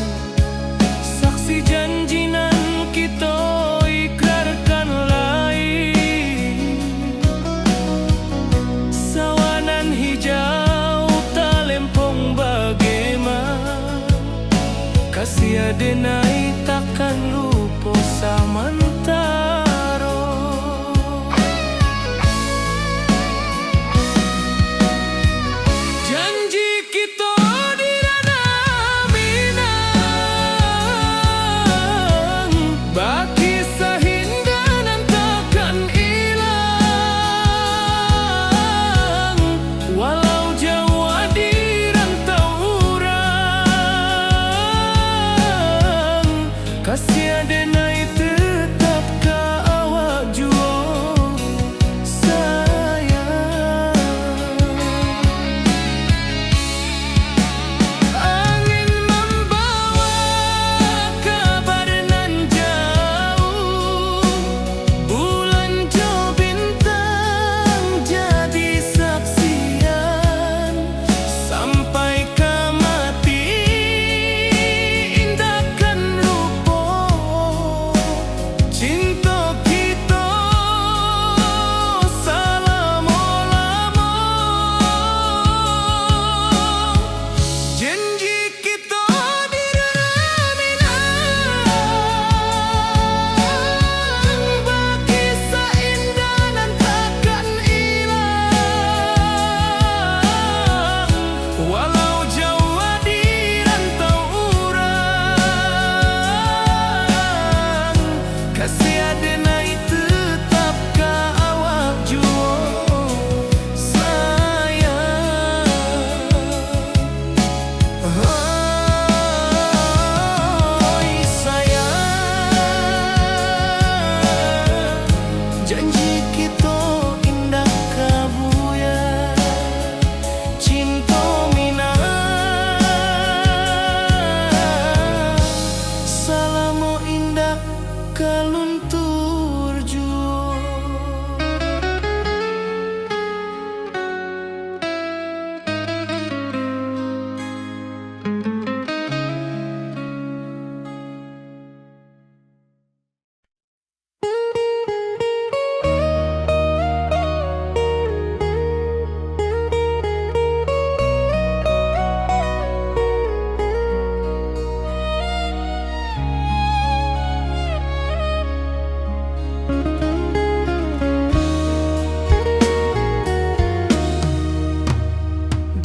saksi janji nan kita ikrarkan lain. Sawanan hijau talempong bagaimana, kasih adenai takkan lupa samantaro. Janji kita di ranah Minang, baki sahindanan takkan hilang. Walau jauh di rantau urang, kasih adenai tetap ka awak jua sayang. Angin membawa kabar nan jauh, bulan jo bintang jadi saksian. Sampai ke mati indahkan lupa cinta kita selama-lama. Janji kita di ranah Minang, baki seindah nan takkan hilang. Walau jauh di rantau urang, kasih adenai tetap ka awak jua sayang. Oi sayang, janji kita indah kabuya, cinta Minang selama indah kaluntur jua.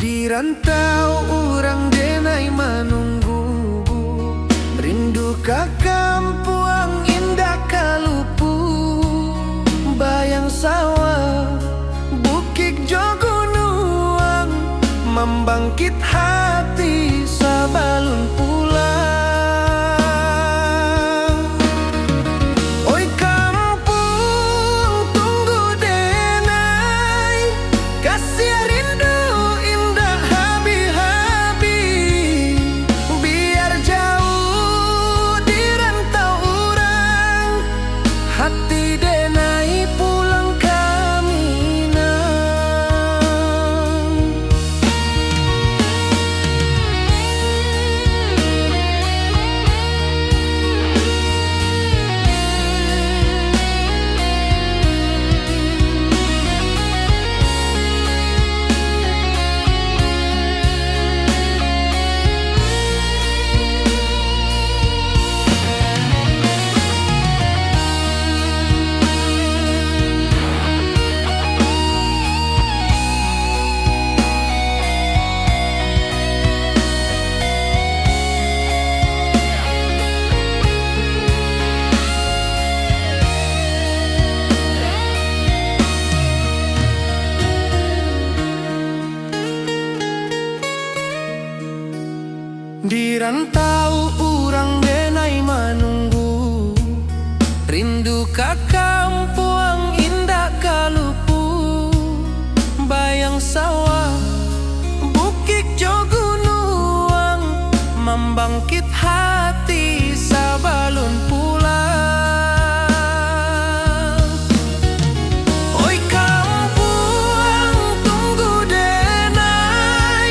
Di rantau urang denai menunggu, rindu ka kampuang indah kalupu. Bayang sawah, bukit jo gunung, membangkit hati sabalun pulang. Oi kampung tunggu denai, kasih rindu indah habi-habi. Biar jauh di rantau urang, hati denai pulang ke Minang. Di rantau urang denai menunggu, rindu ka kampuang indah kalupu. Bayang sawah, bukit jo gunung, membangkit hati sabalun pulang. Oi kampung tunggu denai,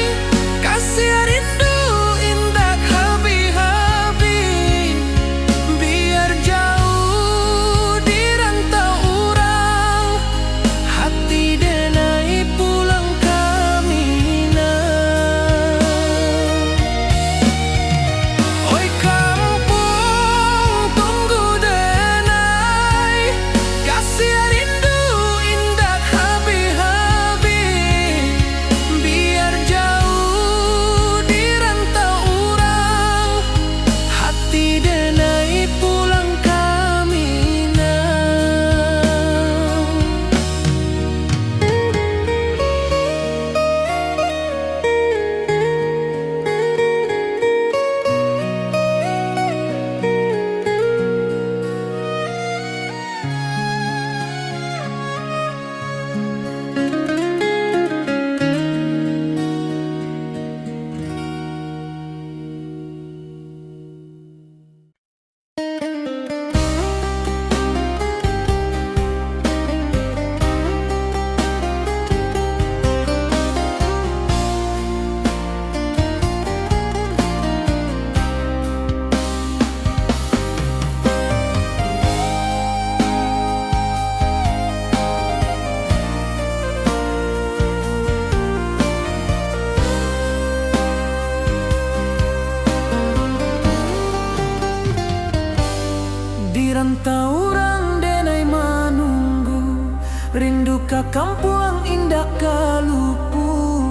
Kampuang indah kalupu,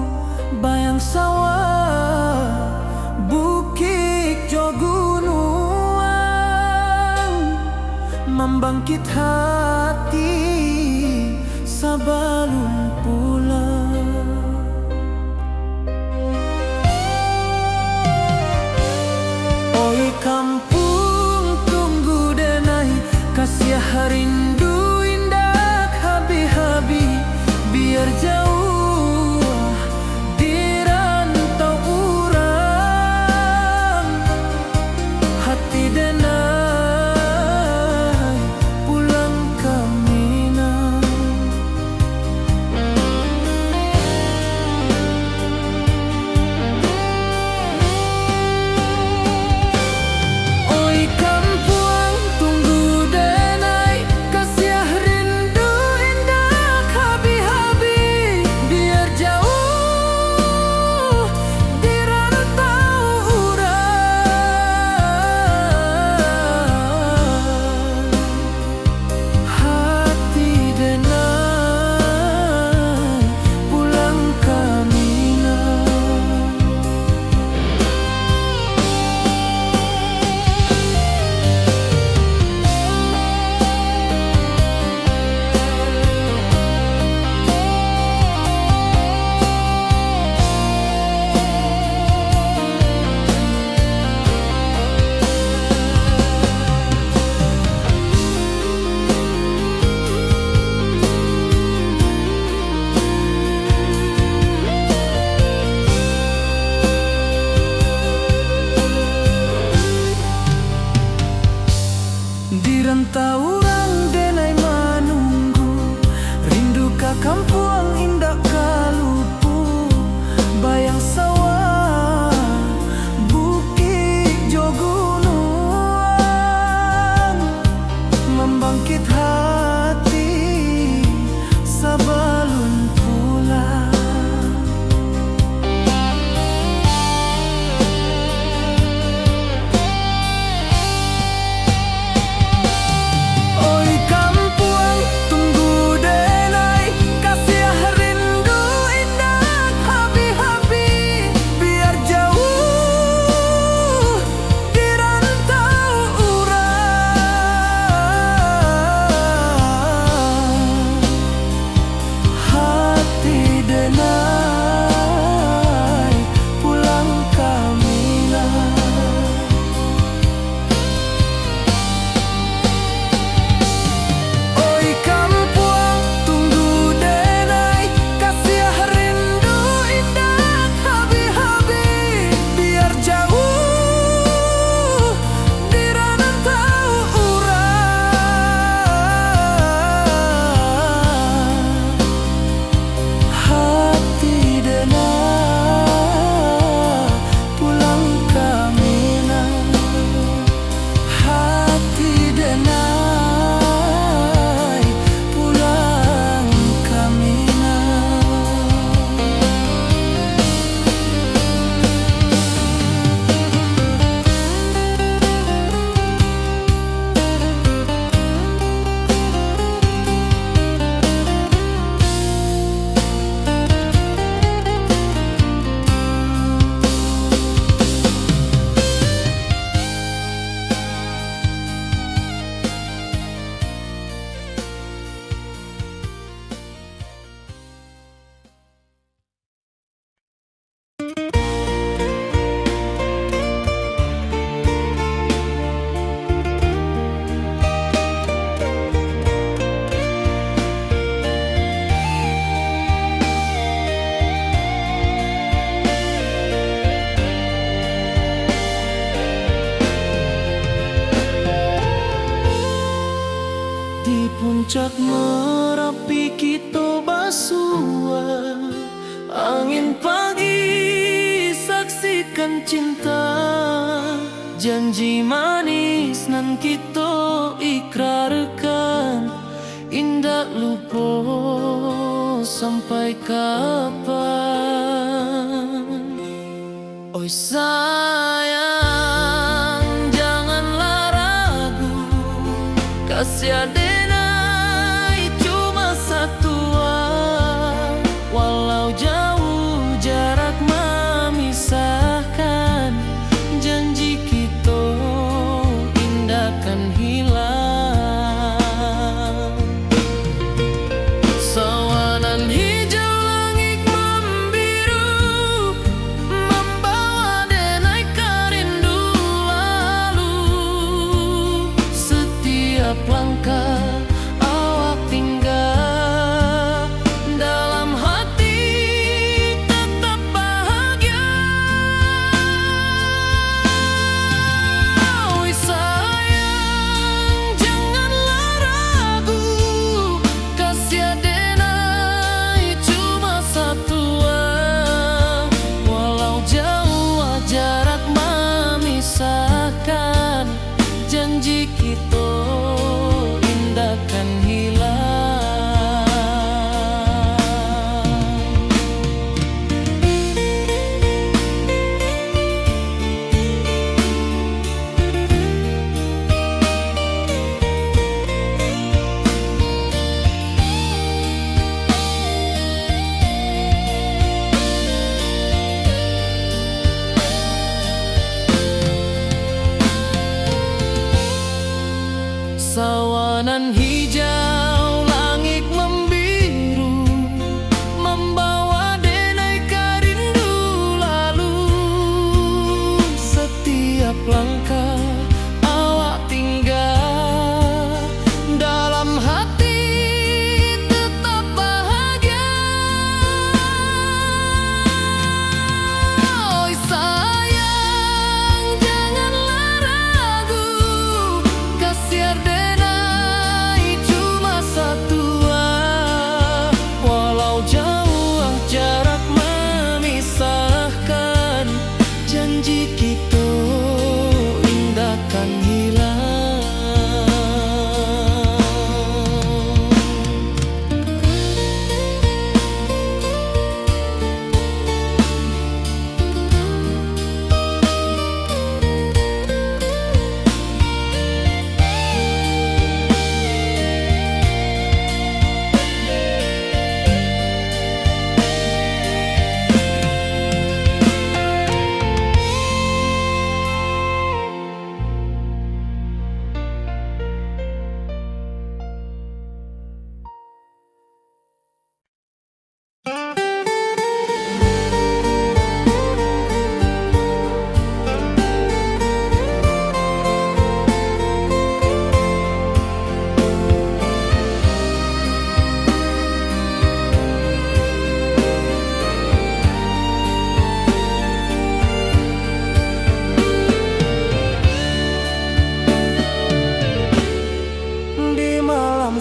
bayang sawah, bukit jo gunung, membangkit hati sabalun pulang. Oi kampung tunggu denai, kasih rindu indah habi-habi, biar jauh di rantau urang, hati denai pulang ke Minang. Oi kampuang tunggu denai, kasih rindu indah habi-habi, biar jauh di rantau urang, hati denai pulang ke Minang. Di rantau urang denai menunggu, rindu ka kampuang indah kalupu, bayang sawah, bukit jo gunung, membangkit hati sabalun pulang. Oi kampuang tunggu denai, kasih rindu indah habi-habi, biar jauh di rantau urang, hati denai pulang ke Minang. Oi kampuang tunggu denai, kasih rindu indah habi-habi, biar jauh di rantau urang, hati denai pulang ke Minang, hati denai pulang ke Minang. Di puncak Merapi kita basua, angin pagi saksikan cinta, janji manis nan kita ikrarkan, indah lupa sampai kapan. Oi sayang janganlah ragu, kasih denai cuma satu Nan hijau langit membiru, membawa denai rindu lalu. Setiap langkah awak tinggal, dalam hati tetap bahagia. Oi sayang, janganlah ragu, kasih denai cuma satu. Walau jauh jarak memisahkan, janji kita indahkan hilang.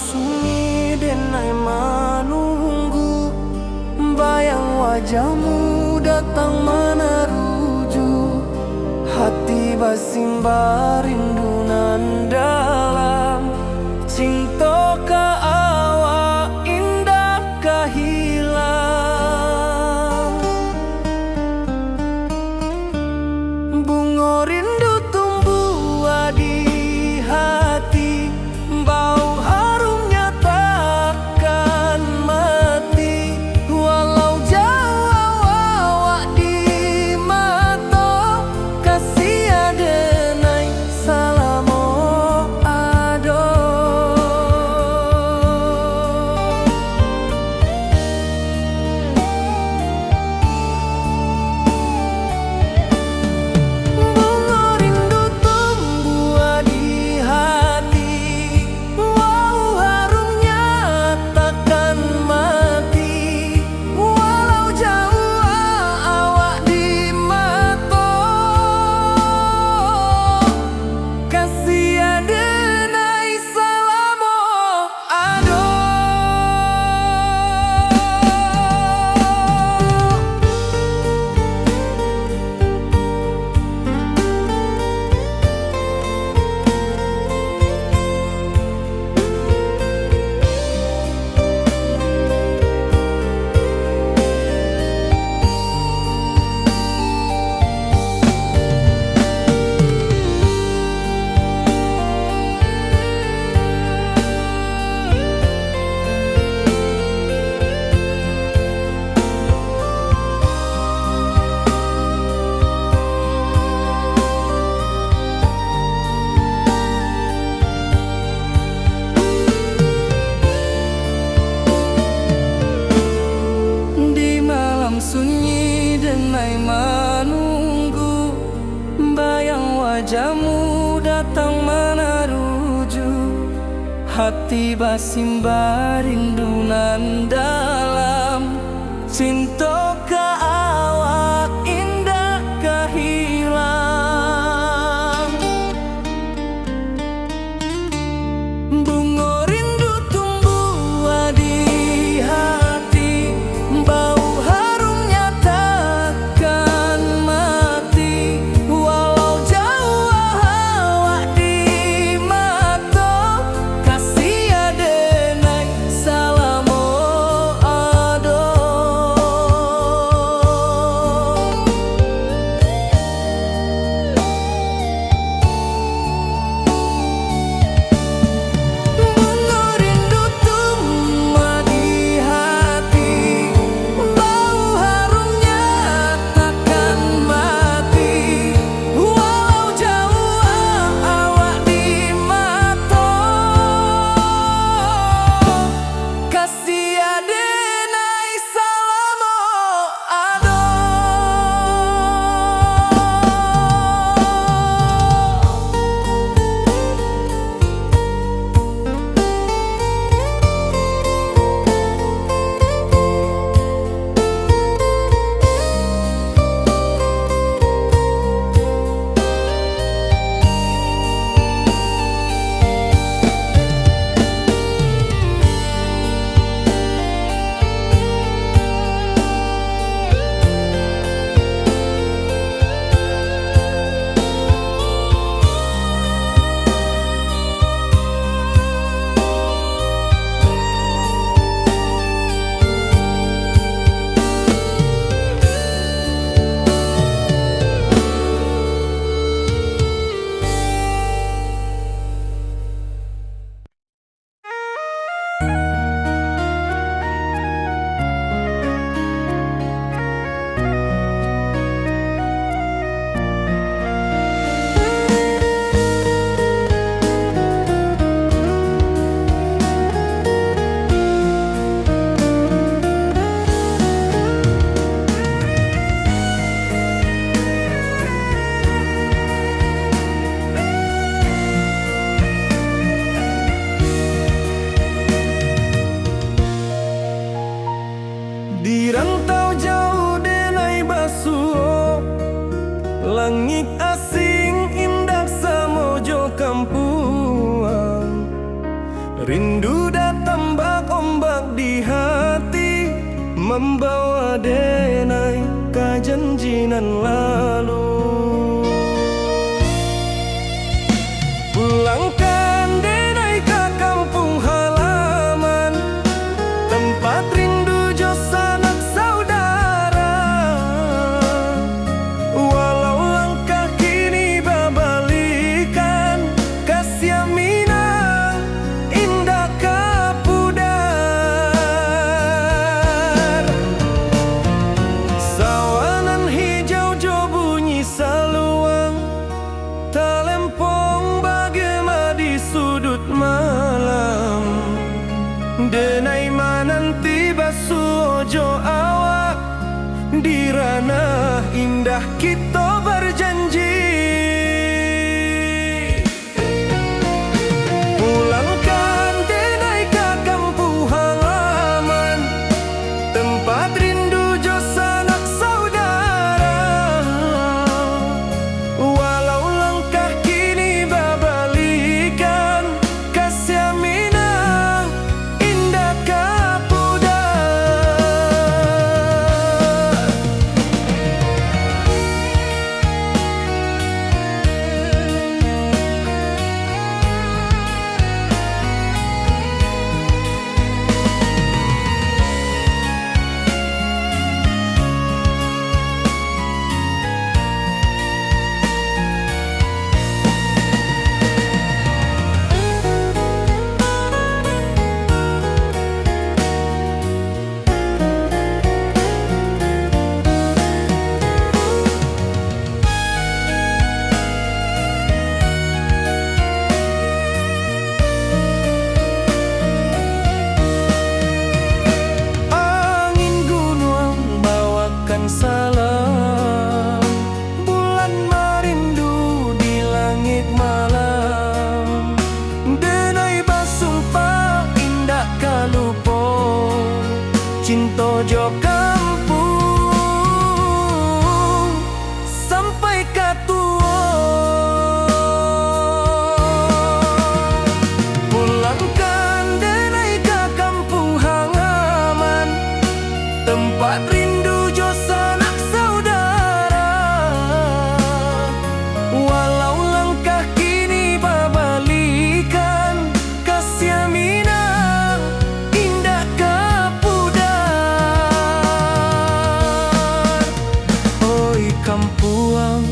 Sunyi denai menunggu, bayang wajahmu datang meneruju. Hati basimba rindu nan dalam, cinta ka awak indah ka hilang. Bunga rindu tumbuh di hati, bau sunyi denai menunggu, bayang wajahmu datang meneruju. Hati basimba rindu nan dalam, cinta ka awak indah ka hilang. Bunga rindu tumbuh di hati, bau Di rantau jauh denai basuh, langit asing indah samojo kampuang. Rindu datang bak ombak di hati, membawa denai ke janjinan lalu. Pulangkan denai ke kampung halaman, tempat rindu jo sanak saudara. Walau langkah kini babalikan, kasih minang indah kapudar. Sawangan hijau jo bunyi saluang, talempong bagema di sudut malam. Denai mananti basuh jo awak, di ranah indah kita berjanji. Pulangkan denai ke kampung halaman, tempat rindu jo sanak saudara. Walau langkah kini babalikan, kasih minang indah kapudar. Angin gunung bawakan salam, bulan merindu di langit malam. Denai basumpah indah kalupo, cinta jo kampung sampai katua. Pulangkan denai ke kampung halaman, tempat rindu jo sanak saudara. Walau langkah kini babalikan, kasih minang indah kapudar. Oi kampuang,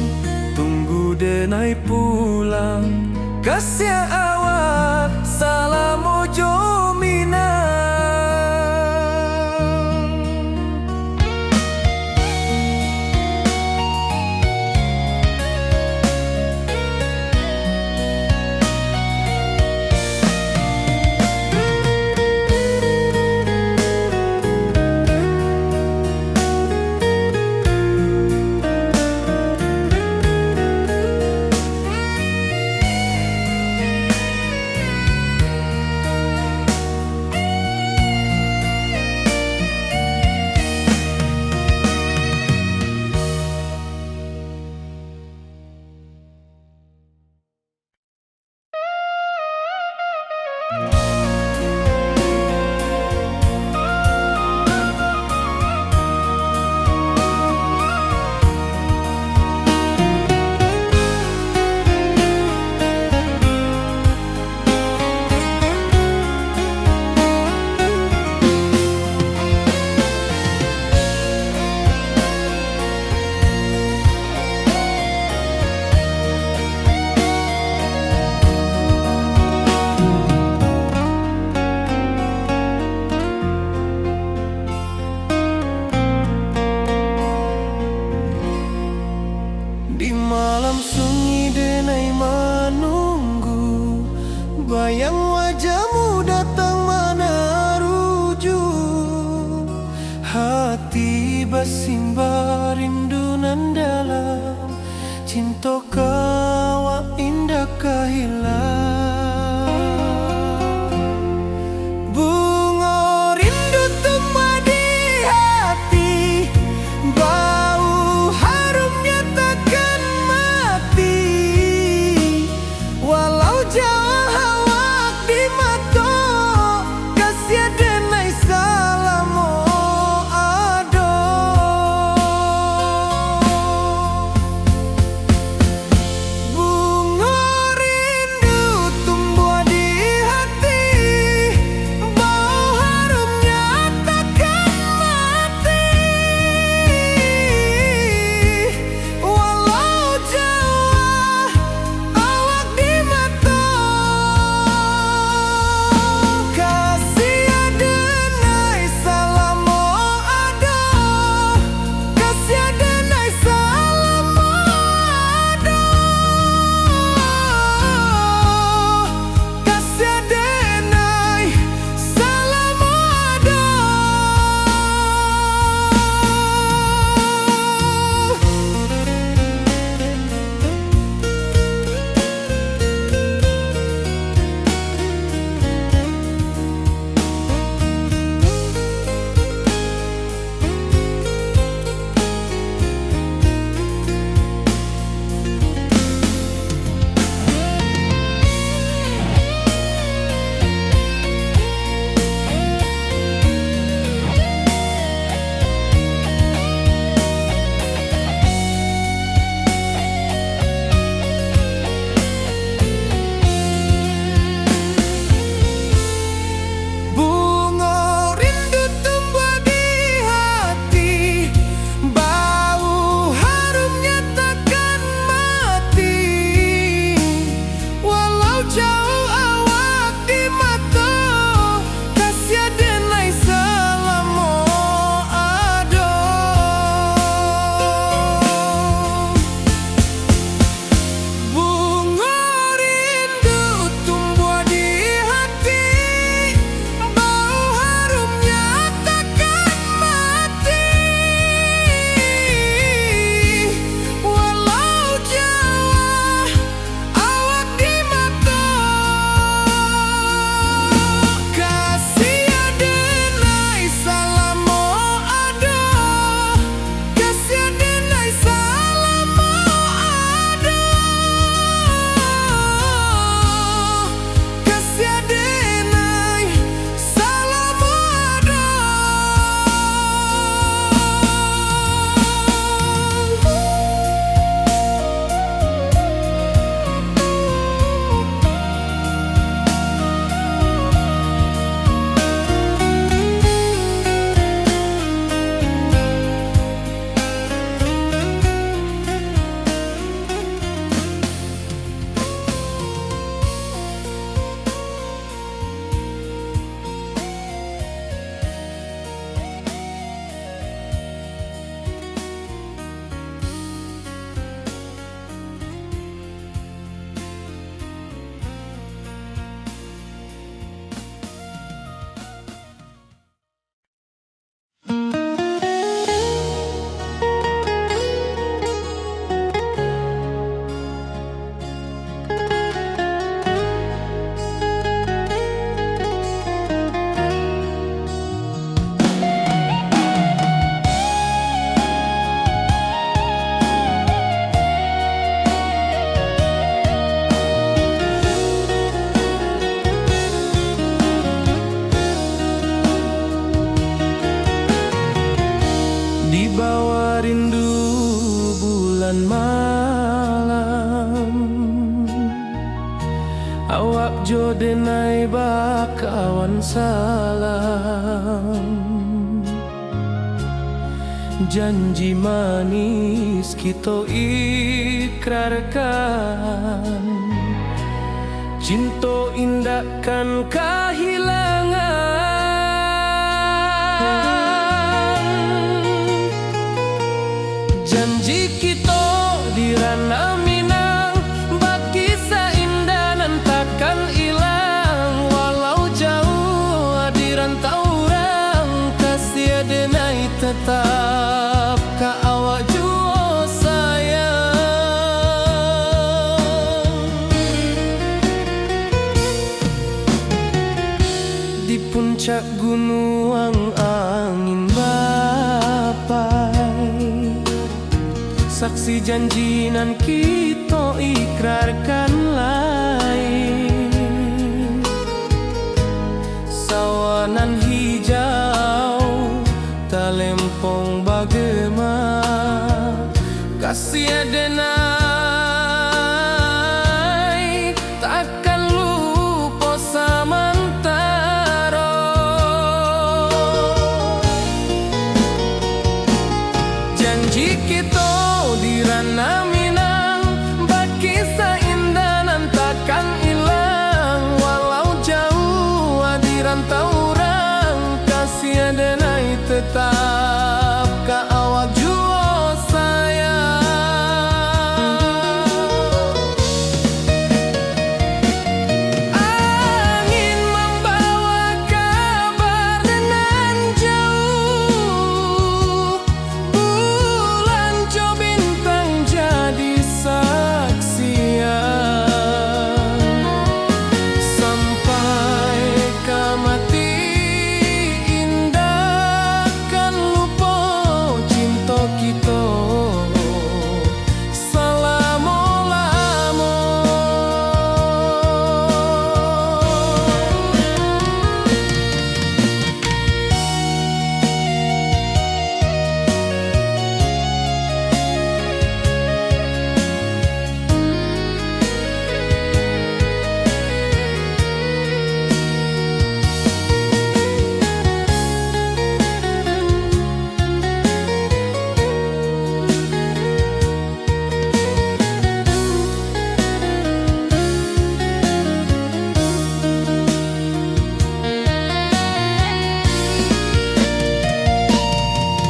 tunggu denai pulang, kasih awak salam ojo minang. Di malam sunyi denai menunggu, bayang wajahmu datang meneruju. Hati bersimba rindu nan dalam, cinta kawa indah kehilang. Bunga rindu temadi bawa rindu bulan malam. Awak jo denai bakawan salam. Janji manis kita ikrarkan, cinta indahkan kehilangan. Janji kita di ranah Minang, bagi seindah nan takkan hilang. Walau jauh di rantau orang, kasih denai tetap ka awak jua sayang. Di puncak gunung angin bapai, saksi janji nan kita ikrarkan lain. Sawanan hijau talempong bagema, kasih denai takkan lupa samantara. Janji kita di ranah Minang, bagi seindah nan takkan hilang. Walau jauh di rantau orang, kasih denai tetap ka awak jua sayang. Angin membawa kabar nan jauh, bulan jo bintang jadi saksian. Sampai ke mati indah kan lupa cinta kita selama-lama.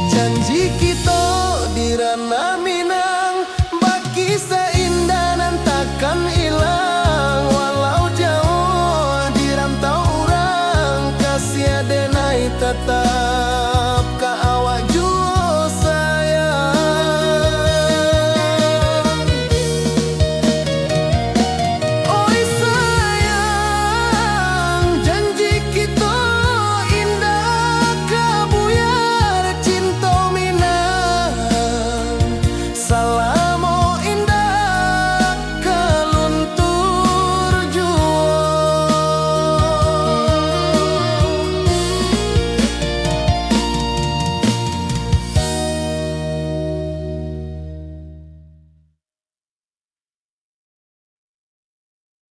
Janji kita di ranah Minang, bagi seindah nan takkan hilang. Walau jauh di rantau orang, kasih denai tetap